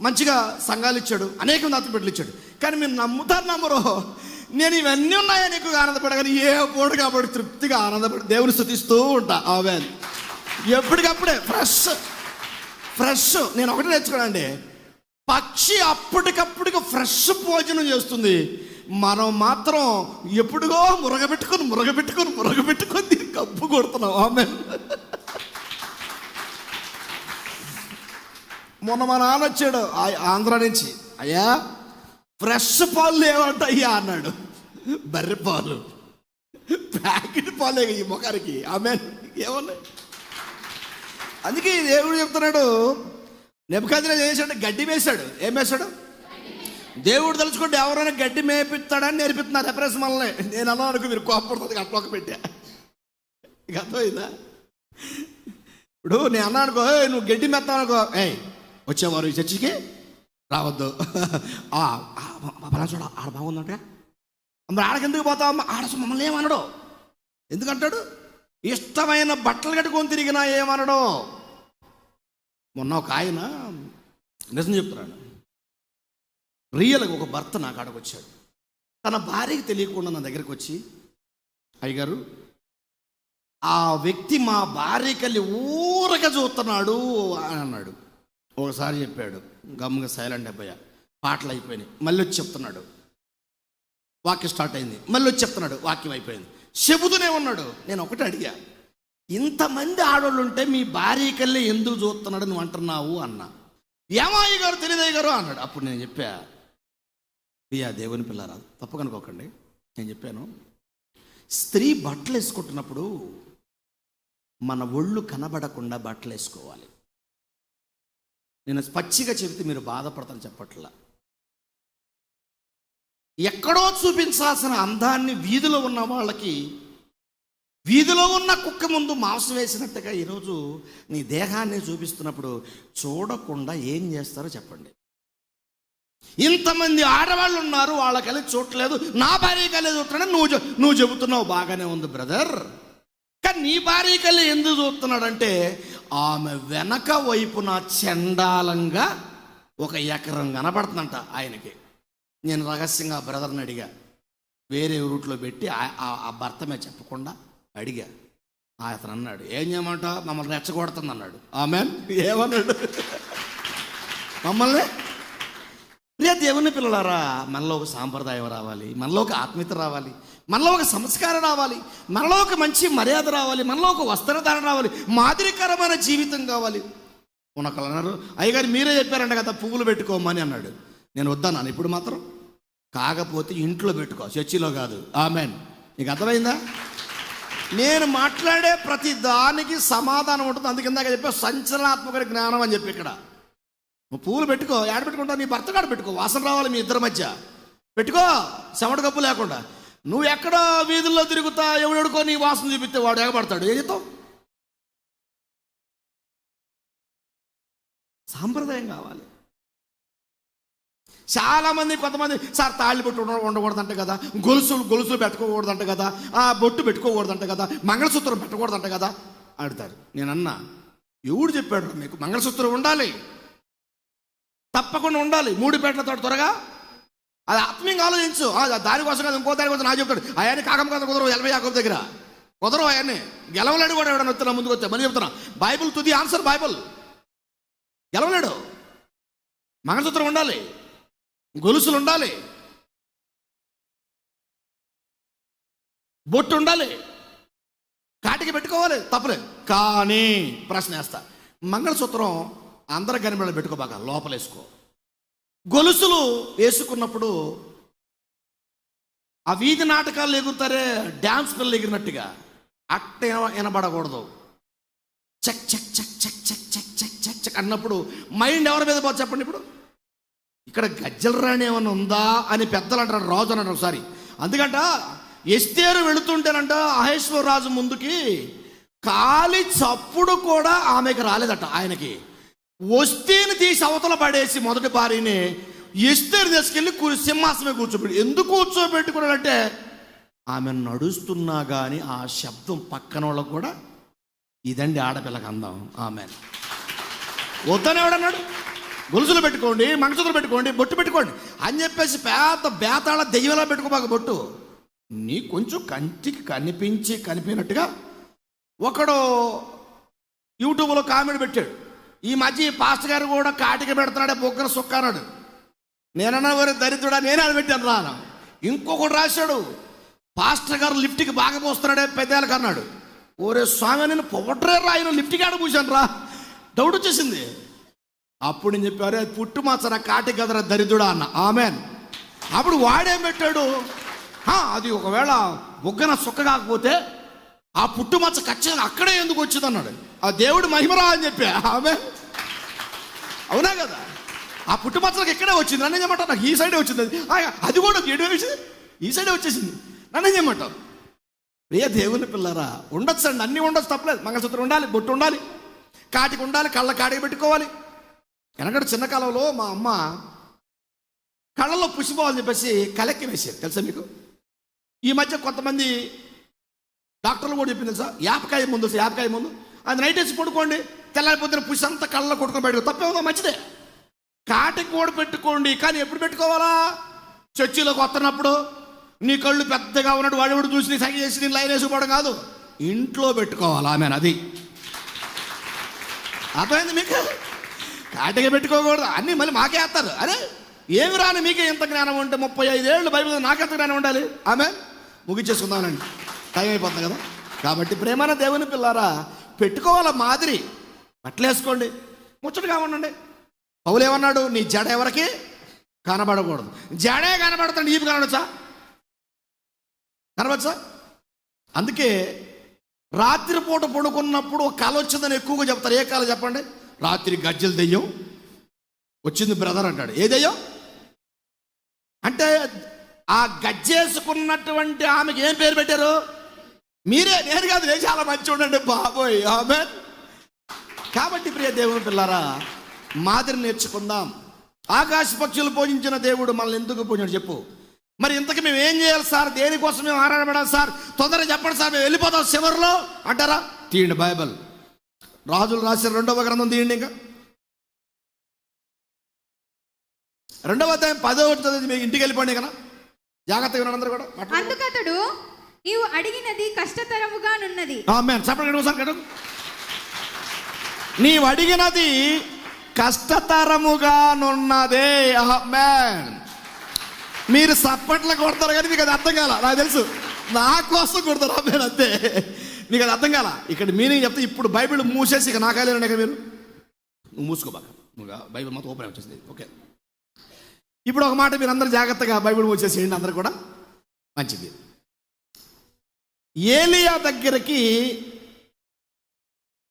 మంచిగా సంఘాలు ఇచ్చాడు, అనేక నాతో బిడ్డలు ఇచ్చాడు. కానీ మీరు నమ్ముతారు నమ్మరు, నేను ఇవన్నీ ఉన్నాయని ఎక్కువగా ఆనందపడగాని ఏ పోడు కాబట్టి తృప్తిగా ఆనందపడి దేవుని స్తుతిస్తూ ఉంటా. ఆమేన్. ఎప్పటికప్పుడే ఫ్రెష్. నేను ఒకటి నేర్చుకోనండి, పక్షి అప్పటికప్పుడుగా ఫ్రెష్ భోజనం చేస్తుంది, మనం మాత్రం ఎప్పుడుగో మురగబెట్టుకొని దీన్ని కప్పు కొడుతున్నాం. ఆమేన్. మొన్న మా నాన్న వచ్చాడు ఆంధ్ర నుంచి. అయ్యా ఫ్రెష్ పాలు లేవంట అయ్యా అన్నాడు. బర్రె పాలు, ప్యాకెట్ పాలే ఈ మొఖానికి. ఆమేన్. ఏమన్నాయి? అందుకే దేవుడు చెప్తున్నాడు, నెబుకద్నెజరు చేశాడు, గడ్డి వేశాడు. ఏం వేశాడు? దేవుడు తలుచుకుంటే ఎవరైనా గడ్డి మేపిస్తాడని నేర్పిస్తున్నారు రెఫరెన్స్ మనల్ని. నేను అన్నా అనుకో మీరు కోపడుతుంది, అట్లా పెట్టా. ఇక అర్థమైందా? ఇప్పుడు నేను అన్నా అనుకో, నువ్వు గడ్డి మెత్తావు అనుకో, వచ్చేవారు ఈ చర్చికి రావద్దు, చూడ ఆడ బాగుందంట, మరి ఆడకెందుకు పోతావు? ఆడ మమ్మల్ని ఏమనడు. ఎందుకంటాడు? ఇష్టమైన బట్టలు కట్టుకొని తిరిగినా ఏమనడు. మొన్న ఒక ఆయన నిజం చెప్తున్నాడు, రియల్గా ఒక భర్త నా కాడకు వచ్చాడు. తన భార్యకి తెలియకుండా నా దగ్గరికి వచ్చి, అయ్యగారు ఆ వ్యక్తి మా భార్యకెళ్ళి ఊరగా చూస్తున్నాడు అని అన్నాడు. ఒకసారి చెప్పాడు, గమ్ముగా సైలెంట్ అయిపోయా. పాటలు అయిపోయినాయి, మళ్ళీ వచ్చి చెప్తున్నాడు, వాక్యం స్టార్ట్ అయింది, మళ్ళీ వచ్చి చెప్తున్నాడు, వాక్యం అయిపోయింది, చెబుతూనే ఉన్నాడు. నేను ఒకటి అడిగా, ఇంతమంది ఆడవాళ్ళు ఉంటే మీ భార్యకెళ్ళి ఎందుకు చూస్తున్నాడు నువ్వు అంటున్నావు అన్నా. ఏమో అయ్యగారు తెలియదు అయ్యగారు అన్నాడు. అప్పుడు నేను చెప్పా, ప్రియా దేవుని పిల్లారా తప్పు కనుకోకండి, నేను చెప్పాను, స్త్రీ బట్టలు వేసుకుంటున్నప్పుడు మన ఒళ్ళు కనబడకుండా బట్టలు వేసుకోవాలి. నేను పచ్చిగా చెబితే మీరు బాధపడతాను చెప్పట్లా. ఎక్కడో చూపించాల్సిన అందాన్ని వీధిలో ఉన్న వాళ్ళకి, వీధిలో ఉన్న కుక్క ముందు మాంసం వేసినట్టుగా ఈరోజు నీ దేహాన్ని చూపిస్తున్నప్పుడు చూడకుండా ఏం చేస్తారో చెప్పండి. ఇంతమంది ఆడవాళ్ళు ఉన్నారు, వాళ్ళకెళ్ళి చూడలేదు, నా భార్యకెళ్ళి చూస్తున్నాడు, నువ్వు చెబుతున్నావు బాగానే ఉంది బ్రదర్, కానీ నీ భార్యకెళ్ళి ఎందుకు చూస్తున్నాడంటే ఆమె వెనక వైపున చండాలంగా ఒక ఎకరం కనబడుతుందంట ఆయనకి. నేను రహస్యంగా బ్రదర్ని అడిగా, వేరే రూట్లో పెట్టి ఆ భర్త మీద చెప్పకుండా అడిగా. అతను అన్నాడు, ఏం చేయమంట, మమ్మల్ని రెచ్చగొడుతుంది అన్నాడు. ఆమేన్. ఏమన్నాడు? మమ్మల్ని ప్రియ దేవుని పిల్లలారా, మనలో ఒక సాంప్రదాయం రావాలి, మనలో ఒక ఆత్మీయత రావాలి, మనలో ఒక సంస్కారం రావాలి, మనలో ఒక మంచి మర్యాద రావాలి, మనలో ఒక వస్త్రధారణ రావాలి, మాదిరికరమైన జీవితం కావాలి. ఉన్నకలు అన్నారు, అయ్యగారు మీరే చెప్పారంట కదా పువ్వులు పెట్టుకోమని అన్నాడు. నేను వద్దన్నాను. ఇప్పుడు మాత్రం కాకపోతే ఇంట్లో పెట్టుకో, చర్చిలో కాదు. ఆమేన్. నీకు అర్థమైందా? నేను మాట్లాడే ప్రతి దానికి సమాధానం ఉంటుంది. అందుకే ఇందాక చెప్పా సంచలనాత్మక జ్ఞానం అని చెప్పి. ఇక్కడ నువ్వు పువ్వులు పెట్టుకో, ఏడ పెట్టుకుంటావు? నీ భర్త కాడ పెట్టుకో, వాసన రావాలి మీ ఇద్దరి మధ్య. పెట్టుకో చెమట కప్పు లేకుండా. నువ్వు ఎక్కడ వీధుల్లో తిరుగుతా ఎవడెడుకో నీ వాసన చూపిస్తే వాడు ఎగబడతాడు. ఏం చెప్తావు? సాంప్రదాయం కావాలి. చాలామంది కొంతమంది సార్ తాళి బొట్టు ఉండకూడదంట కదా, గొలుసులు పెట్టుకోకూడదంట కదా, ఆ బొట్టు పెట్టుకోకూడదంట కదా, మంగళసూత్రం పెట్టకూడదంట కదా ఆడతారు. నేనన్నా, ఎవడు చెప్పాడు మీకు? మంగళసూత్రం ఉండాలి, తప్పకుండా ఉండాలి. 3 పేటలతో త్వరగా. అది ఆత్మీయంగా ఆలోచించు. దానికోసం కదా, ఇంకో దానికోసం నాకు చెప్తాడు. అవన్నీ కాకం కదా కుదరవు. 80 యాకోబు దగ్గర కుదరవు. అవన్నీ గెలవలేడు కూడా. ఎవడన్నా వస్తున్నా ముందుకు వచ్చా మళ్ళీ చెప్తున్నా, బైబిల్ తుది ఆన్సర్. బైబిల్ గెలవలేడు. మంగళసూత్రం ఉండాలి, గొలుసులు ఉండాలి, బొట్టు ఉండాలి, కాటికి పెట్టుకోవాలి, తప్పలేదు. కానీ ప్రశ్న వేస్తా, మంగళసూత్రం అందరి గనిమేళ పెట్టుకోబాక, లోపలేసుకో. గొలుసులు వేసుకున్నప్పుడు ఆ వీధి నాటకాలు ఎగురుతారే, డ్యాన్స్ పిల్లలు ఎగిరినట్టుగా అట్ట వినబడకూడదు. Check check check check check check check check check అన్నప్పుడు మైండ్ ఎవరి మీద పోతుంది చెప్పండి? ఇప్పుడు ఇక్కడ గజ్జల రాణి ఏమన్నా ఉందా అని పెద్దలు అంటారు, రాజు అని అంటారు ఒకసారి. అందుకంట ఎస్తేరు వెళుతుంటేనంట అహేశ్వర రాజు ముందుకి కాలి చప్పుడు కూడా ఆమెకి రాలేదట. ఆయనకి వస్తేని తీసి అవతల పడేసి మొదటి భార్యని ఎస్తేరు తీసుకెళ్ళి సింహాసనం కూర్చోబెట్టి, ఎందుకు కూర్చోబెట్టుకున్నాడంటే ఆమె నడుస్తున్నా కానీ ఆ శబ్దం పక్కన వాళ్ళకు కూడా ఇదండి ఆడపిల్లకి అందం. ఆమె వద్దని ఎవడన్నాడు? గొలుసులు పెట్టుకోండి, మంగళసూత్రం పెట్టుకోండి, బొట్టు పెట్టుకోండి అని చెప్పేసి పెద్ద బేతాళ దెయ్యంలా పెట్టుకోబాక బొట్టు. నీ కొంచెం కంటికి కనిపినట్టుగా. ఒకడు యూట్యూబ్లో కామెంట్ పెట్టాడు, ఈ మధ్య పాస్టర్ గారు కూడా కాటికి పెడుతున్నాడే బొగ్గర సుక్క అన్నాడు. నేనన్నా వరే దరిద్రుడా, నేనే అది పెట్టాను రాను. ఇంకొకటి రాశాడు, పాస్టర్ గారు లిఫ్ట్కి బాగా పోస్తున్నాడే పెద్దలకు అన్నాడు. ఓరే స్వామి, నేను పొగట్రే రా, ఆయన లిఫ్ట్కి ఆడ పూసాను రా. డౌట్ వచ్చేసింది. అప్పుడు నేను చెప్పారు, అది పుట్టు మాచరా కాటి కదరా దరిద్రుడా అన్న. ఆమెన్. అప్పుడు వాడేం పెట్టాడు, అది ఒకవేళ బొగ్గన సుక్క కాకపోతే ఆ పుట్టు మచ్చ ఖచ్చితంగా అక్కడే ఎందుకు వచ్చింది అన్నాడు. ఆ దేవుడు మహిమరా అని చెప్పా. ఆమె అవునా కదా? ఆ పుట్టు మచ్చలకు ఎక్కడే వచ్చింది. నన్ను ఏమంటావు? నాకు ఈ సైడే వచ్చింది. అది కూడా ఎటు వచ్చింది, ఈ సైడే వచ్చేసింది. నన్ను ఏమంటావు? ప్రియ దేవుని పిల్లరా, ఉండొచ్చు అండి, అన్నీ ఉండొచ్చు, తప్పలేదు. మంగళసూత్రం ఉండాలి, బొట్టు ఉండాలి, కాటికి ఉండాలి, కళ్ళ కాటికి పెట్టుకోవాలి. వెనకటి చిన్న కాలంలో మా అమ్మ కళ్ళలో పుష్పాలని చెప్పేసి కలెక్కి వేసేది, తెలుసా మీకు? ఈ మధ్య కొంతమంది డాక్టర్లు కూడా చెప్పింది తెలుసా, యాపకాయ ముందు అది నైట్ వేసి పడుకోండి, తెల్లారి పొద్దున పుష్ అంతా కళ్ళలో కొట్టుకొని పెట్టుకో, తప్పేమో మంచిదే. కాటికి కూడా పెట్టుకోండి, కానీ ఎప్పుడు పెట్టుకోవాలా? చర్చిలోకి వస్తున్నప్పుడు నీ కళ్ళు పెద్దగా ఉన్నట్టు వాడు చూసి నీ సైగ చేసి నీ లైన్ వేసుకోవడం కాదు, ఇంట్లో పెట్టుకోవాలా. ఆమె అది అర్థమైంది మీకు? కాటిగా పెట్టుకోకూడదు అన్నీ మళ్ళీ మాకే వేస్తారు. అరే ఏమి రాని మీకే ఎంత జ్ఞానం ఉంటే 35 ఏళ్ళు బైబిల్ నాకెంత జ్ఞానం ఉండాలి. ఆమె ముగించేసుకుందానండి, టైం అయిపోతుంది కదా. కాబట్టి ప్రేమైన దేవుని పిల్లారా, పెట్టుకోవాల మాదిరి బట్టలేసుకోండి, ముచ్చటగా ఉండండి. పౌలు ఏమన్నాడు? నీ జడ ఎవరికి కనబడకూడదు. జడే కనబడుతుంది, ఈపు కనబడచ్చా? అందుకే రాత్రిపూట పడుకున్నప్పుడు ఒక కళ వచ్చిందని ఎక్కువగా చెప్తారు. ఏ కళ చెప్పండి? రాత్రి గజ్జల దెయ్యం వచ్చింది బ్రదర్ అంటాడు. ఏ దెయ్యం అంటే ఆ గజ్జేసుకున్నటువంటి ఆమెకి ఏం పేరు పెట్టారు? మీరే, నేను కాదు, నేను చాలా మంచి ఉండండి బాబోయ్. ఆమె కాబట్టి ప్రియ దేవుని పిల్లారా, మాదిరి నేర్చుకుందాం. ఆకాశ పక్షులు పూజించిన దేవుడు మనల్ని ఎందుకు పూజించాడు చెప్పు? మరి ఇంతకు మేము ఏం చేయాలి సార్? దేనికోసం మేము ఆరాధపడాలి సార్? తొందరగా చెప్పండి సార్, మేము వెళ్ళిపోతాం చివరిలో అంటారా? తీయండి బైబిల్, రాజులు రాసిన 2వ గ్రంథం తీయండి. ఇంకా 2వ అధ్యాయం 10వ చదివి మీకు ఇంటికి వెళ్ళిపోండి కదా, జాగ్రత్తగా ఉన్న అందరూ కూడా. అందుకతడు నీవు అడిగినది కష్టతరముగానున్నది. ఆమేన్. చెప్పండి ఒకసారి. నీవు అడిగినది కష్టతరముగానున్నదే. ఆమేన్. మీరు సప్పట్లు కొడతారు కానీ మీకు అది అర్థం కాల, నాకు తెలుసు. నా కోసం కొడతారు. ఆమేన్. అంతే, మీకు అది అర్థం కాల. ఇక్కడ మీనింగ్ చెప్తే ఇప్పుడు బైబిల్ మూసేసి ఇక నాకాలేరు కదా మీరు, నువ్వు మూసుకోబాక, నువ్వు బైబిల్ మొత్తం ఓపెన్ వచ్చేసింది. ఓకే, ఇప్పుడు ఒక మాట మీరు అందరూ జాగ్రత్తగా బైబిల్ మూసేసేయండి అందరు కూడా, మంచిది. ఏలియా దగ్గరికి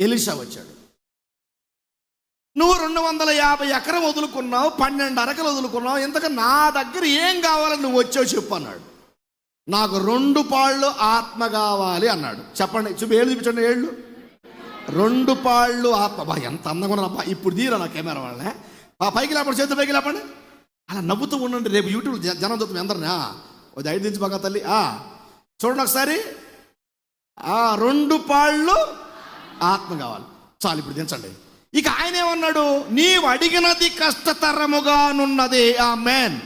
ఎలీషా వచ్చాడు. నువ్వు 250 ఎకరం వదులుకున్నావు, 12 అరకలు వదులుకున్నావు, ఇంతకు నా దగ్గర ఏం కావాలని నువ్వు వచ్చావు చెప్పు అన్నాడు. నాకు 2 పాళ్ళు ఆత్మ కావాలి అన్నాడు. చెప్పండి, ఏళ్ళు చూపించండి, ఏళ్ళు. 2 పాళ్ళు ఆత్మ. బా ఎంత అందంగా ఉన్నారబ్బా. ఇప్పుడు తీరా నా కెమెరా వాళ్ళే. పైకి లేపండి, చేతి పైకి లేపండి. అలా నవ్వుతూ ఉండండి. రేపు యూట్యూబ్ జనం చూస్తాం అందరినీ. అది 5 నుంచి బాగా తల్లి చూడండి ఒకసారి. 2 పాళ్ళు ఆత్మ కావాలి. చాలు, ఇప్పుడు దించండి. ఇక ఆయన ఏమన్నాడు? నీవు అడిగినది కష్టతరముగానున్నది. ఆమేన్.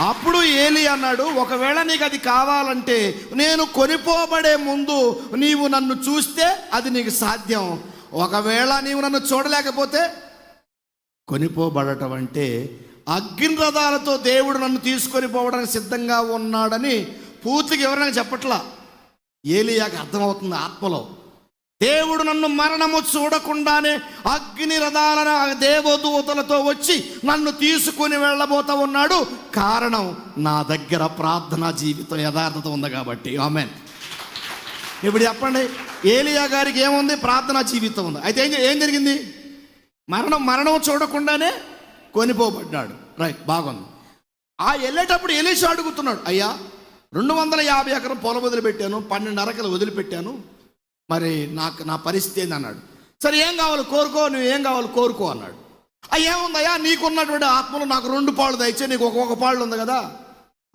అప్పుడు ఏలీ అన్నాడు, ఒకవేళ నీకు అది కావాలంటే నేను కొనిపోబడే ముందు నీవు నన్ను చూస్తే అది నీకు సాధ్యం. ఒకవేళ నీవు నన్ను చూడలేకపోతే, కొనిపోబడటం అంటే అగ్ని రథాలతో దేవుడు నన్ను తీసుకొని పోవడానికి సిద్ధంగా ఉన్నాడని పూర్తిగా ఎవరైనా చెప్పట్లా. ఏలీయాకి అర్థమవుతుంది ఆత్మలో. దేవుడు నన్ను మరణము చూడకుండానే అగ్ని రథాల దేవదూతలతో వచ్చి నన్ను తీసుకుని వెళ్ళబోతా ఉన్నాడు. కారణం, నా దగ్గర ప్రార్థనా జీవితం యథార్థత ఉంది కాబట్టి. ఆమేన్. ఇప్పుడు చెప్పండి, ఏలీయా గారికి ఏముంది? ప్రార్థనా జీవితం ఉంది. అయితే ఏం జరిగింది? మరణం చూడకుండానే కొనిపోబడ్డాడు. రైట్, బాగుంది. వెళ్ళేటప్పుడు ఎలీషా అడుగుతున్నాడు, అయ్యా 250 ఎకరం పొలం వదిలిపెట్టాను, 12 అరకలు వదిలిపెట్టాను, మరి నా పరిస్థితి ఏంది అన్నాడు. సరే, ఏం కావాలి కోరుకో, నువ్వు ఏం కావాలి కోరుకో అన్నాడు. ఏముందయ్యా, నీకున్నటువంటి ఆత్మలో నాకు 2 పాళ్ళు దయచే, నీకు ఒక్కొక్క పాళ్ళు ఉంది కదా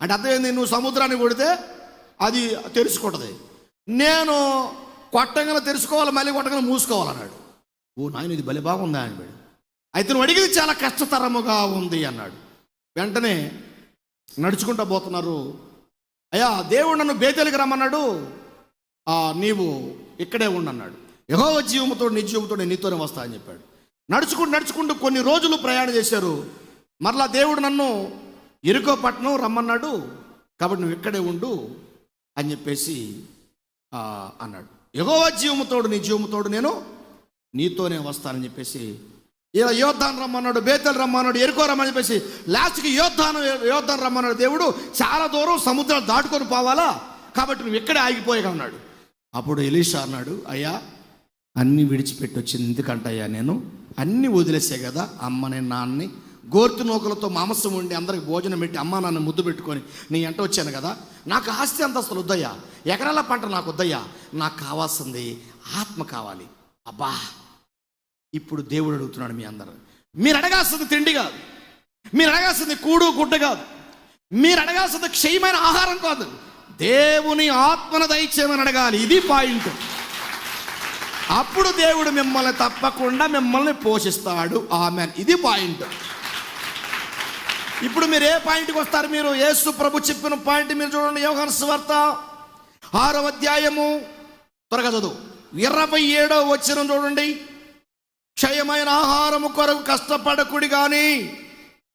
అంటే అర్థం ఏంది? నువ్వు సముద్రాన్ని కొడితే అది తెరుచుకుంటుంది, నేను కొట్టంగా తెరుచుకోవాలి, మళ్ళీ కొట్టంగా మూసుకోవాలన్నాడు. ఓ నాయన, ఇది భలే బాగుందా అని. అయితే నువ్వు అడిగింది చాలా కష్టతరముగా ఉంది అన్నాడు. వెంటనే నడుచుకుంటూ పోతున్నారు. అయ్యా, దేవుడు నన్ను బేతేలుకి రమ్మన్నాడు, నీవు ఇక్కడే ఉండన్నాడు. యెహోవా జీవముతో నీ జీవముతో నేను నీతోనే వస్తా అని చెప్పాడు. నడుచుకుంటూ కొన్ని రోజులు ప్రయాణం చేశారు. మరలా దేవుడు నన్ను ఎరికో పట్టణం రమ్మన్నాడు, కాబట్టి నువ్వు ఇక్కడే ఉండు అని చెప్పేసి అన్నాడు. యెహోవా జీవముతోడు నీ జీవముతోడు నేను నీతోనే వస్తానని చెప్పేసి ఇలా యోద్ధాను రమ్మన్నాడు, బేతేలు రమ్మన్నాడు, ఎరుకో రమ్మని చెప్పేసి లాస్ట్కి యోద్ధాను రమ్మన్నాడు. దేవుడు చాలా దూరం సముద్రాలు దాటుకొని పోవాలా, కాబట్టి నువ్వు ఇక్కడే ఆగిపోయాగా ఉన్నాడు. అప్పుడు ఎలీషా అన్నాడు, అయ్యా అన్నీ విడిచిపెట్టి వచ్చింది ఎందుకంటే, అయ్యా నేను అన్నీ వదిలేసే కదా, అమ్మని నాన్నని గోర్తు నూకలతో మాంసం ఉండి అందరికి భోజనం పెట్టి అమ్మ నాన్న ముద్దు పెట్టుకొని నీ ఎంట వచ్చాను కదా, నాకు ఆస్తి అంతస్తులు వద్దయ్యా, ఎకరాల పంట నాకు వద్దయ్యా, నాకు కావాల్సింది ఆత్మ కావాలి. అబ్బా, ఇప్పుడు దేవుడు అడుగుతున్నాడు మీ అందరూ, మీరు అడగాల్సింది తిండి కాదు, మీరు అడగాల్సింది కూడు గుడ్డ కాదు, మీరు అడగాల్సింది క్షయమైన ఆహారం కాదు, దేవుని ఆత్మను దయచేయమని అడగాలి. ఇది పాయింట్. అప్పుడు దేవుడు మిమ్మల్ని తప్పకుండా మిమ్మల్ని పోషిస్తాడు. ఆమేన్. ఇది పాయింట్. ఇప్పుడు మీరు ఏ పాయింట్కి వస్తారు? మీరు యేసు ప్రభు చెప్పిన పాయింట్ మీరు చూడండి. యోహాను సువార్త 6వ అధ్యాయము, త్వరగా చదువు, 27వ వచనం చూడండి. క్షయమైన ఆహారము కొరకు కష్టపడకుడి గాని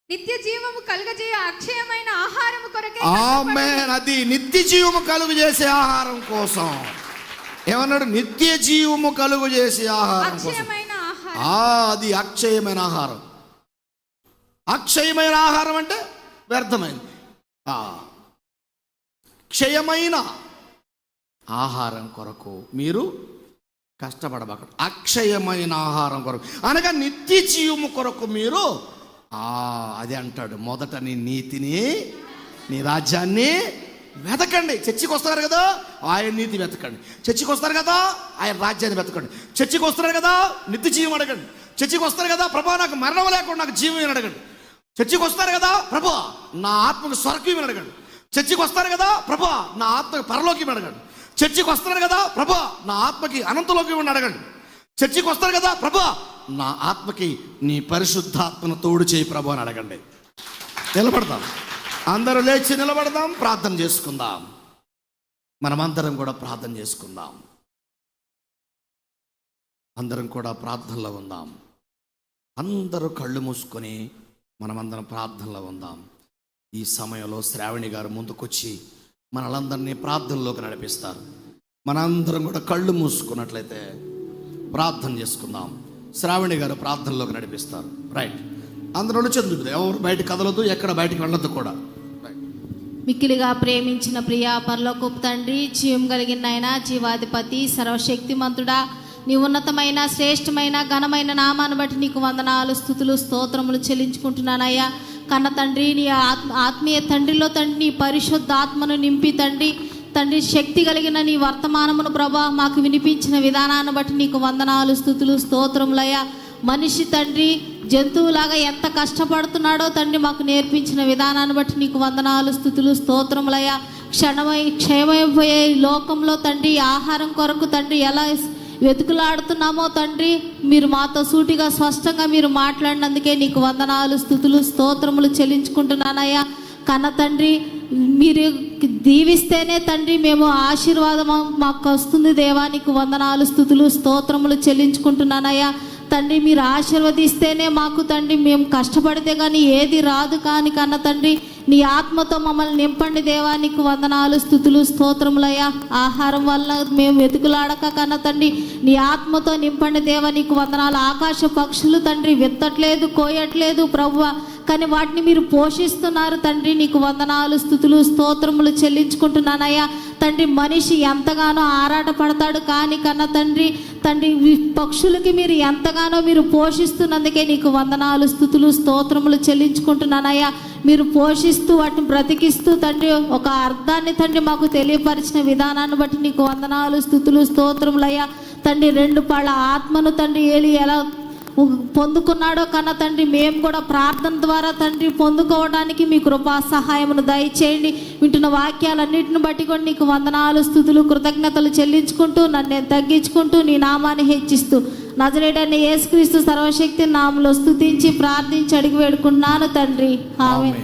నిత్య జీవము కలుగజేయ అక్షయమైన ఆహారము కొరకే. ఆమేన్. అది నిత్య జీవము కలుగు చేసే ఆహారం కోసం. ఏమన్నాడు? నిత్య జీవము కలుగు చేసే ఆహారం కోసం. అది అక్షయమైన ఆహారం. అక్షయమైన ఆహారం అంటే వ్యర్థమైంది. క్షయమైన ఆహారం కొరకు మీరు కష్టపడబకండి. అక్షయమైన ఆహారం కొరకు అనగా నిత్య జీవము కొరకు మీరు అదే అంటాడు, మొదట నీ నీతిని నీ రాజ్యాన్ని వెతకండి. చర్చికి వస్తారు కదా, ఆయన నీతి వెతకండి. చర్చికి వస్తారు కదా, ఆయన రాజ్యాన్ని వెతకండి. చర్చికి వస్తారు కదా, నిత్య జీవం అడగండి. చర్చికి వస్తారు కదా, ప్రభా నాకు మరణం లేకుండా నాకు జీవం అడగండి. చర్చికి వస్తారు కదా, ప్రభా నా ఆత్మకు స్వర్గం అడగండి. చర్చికి వస్తారు కదా, ప్రభా నా ఆత్మకు పరలోకి అడగండి. చర్చికి వస్తారు కదా, ప్రభా నా ఆత్మకి అనంతలోకి అడగండి. చర్చికి వస్తారు కదా, ప్రభా నా ఆత్మకి నీ పరిశుద్ధాత్మను తోడు చేయి ప్రభు అని అడగండి. నిలబడదాం, అందరూ లేచి నిలబడదాం, ప్రార్థన చేసుకుందాం. మనమందరం కూడా ప్రార్థన చేసుకుందాం. అందరం కూడా ప్రార్థనలో ఉందాం. అందరూ కళ్ళు మూసుకొని మనమందరం ప్రార్థనలో ఉందాం. ఈ సమయంలో శ్రావణి గారు ముందుకొచ్చి మనలందరినీ ప్రార్థనలోకి నడిపిస్తారు. మనందరం కూడా కళ్ళు మూసుకున్నట్లయితే ప్రార్థన చేసుకుందాం. శ్రావణి గారు ప్రార్థనలోకి నడిపిస్తారు. రైట్, అందరూ చదువుతుంది, ఎవరు బయట కదలదు, ఎక్కడ బయటికి వెళ్ళొద్దు కూడా. మిక్కిలిగా ప్రేమించిన ప్రియా పరలోకపు తండ్రి, జీవం కలిగిన ఆయన, జీవాధిపతి, సర్వశక్తిమంతుడా, నీ ఉన్నతమైన శ్రేష్టమైన ఘనమైన నామాన్ని బట్టి నీకు వందనాలు స్తుతులు స్తోత్రములు చెల్లించుకుంటున్నానయ్యా. కన్న తండ్రి, నీ ఆత్మీయ తండ్రిలో తండ్రి నీ పరిశుద్ధ ఆత్మను నింపి తండ్రి శక్తి కలిగిన నీ వర్తమానమును ప్రభా మాకు వినిపించిన విధానాన్ని బట్టి నీకు వందనాలు స్తుతులు స్తోత్రములయ్యా. మనిషి తండ్రి జంతువులాగా ఎంత కష్టపడుతున్నాడో తండ్రి మాకు నేర్పించిన విధానాన్ని బట్టి నీకు వందనాలు స్తుతులు స్తోత్రములయ్యా. క్షయమైపోయే ఈ లోకంలో తండ్రి ఆహారం కొరకు తండ్రి ఎలా వెతుకులాడుతున్నామో తండ్రి మీరు మాతో సూటిగా స్పష్టంగా మీరు మాట్లాడినందుకే నీకు వందనాలు స్తుతులు స్తోత్రములు చెల్లించుకుంటున్నానయ్యా. కన్న తండ్రి మీరు దీవిస్తేనే తండ్రి మేము ఆశీర్వాదం మాకు వస్తుంది దేవా. నీకు వందనాలు స్తుతులు స్తోత్రములు చెల్లించుకుంటున్నానయ్యా. తండ్రి మీరు ఆశీర్వదిస్తేనే మాకు తండ్రి మేము కష్టపడితే కానీ ఏది రాదు. కానీ కన్న తండ్రి నీ ఆత్మతో మమ్మల్ని నింపండి దేవా. నీకు వందనాలు స్తుతులు స్తోత్రములయ్యా. ఆహారం వల్ల మేము వెతుకులాడక కన్న తండ్రి నీ ఆత్మతో నింపండి దేవా. నీకు వందనాలు. ఆకాశ పక్షులు తండ్రి విత్తట్లేదు, కోయట్లేదు ప్రభువా, కానీ వాటిని మీరు పోషిస్తున్నారు తండ్రి. నీకు వందనాలు స్తుతులు స్తోత్రములు చెల్లించుకుంటున్నానయ్యా. తండ్రి మనిషి ఎంతగానో ఆరాట పడతాడు, కానీ కన్న తండ్రి పక్షులకి మీరు ఎంతగానో మీరు పోషిస్తున్నందుకే నీకు వందనాలు స్తుతులు స్తోత్రములు చెల్లించుకుంటున్నానయ్యా. మీరు పోషిస్తూ వాటిని బ్రతికిస్తూ తండ్రి ఒక అర్థాన్ని తండ్రి మాకు తెలియపరిచిన విధానాన్ని బట్టి నీకు వందనాలు స్తుతులు స్తోత్రములయ్యా. తండ్రి 2 పాళ్ళ ఆత్మను తండ్రి ఏలి ఎలా పొందుకున్నాడో కన్న తండ్రి మేము కూడా ప్రార్థన ద్వారా తండ్రి పొందుకోవడానికి మీ కృపా సహాయమును దయచేయండి. వింటున్న వాక్యాలన్నింటిని బట్టి కూడా నీకు వందనాలు స్తుతులు కృతజ్ఞతలు చెల్లించుకుంటూ నన్ను నేను తగ్గించుకుంటూ నీ నామాన్ని హెచ్చిస్తూ నజరేయుడైన యేసుక్రీస్తు సర్వశక్తి నామములో స్తుతించి ప్రార్థించి అడిగి వేడుకున్నాను తండ్రి. ఆమేన్.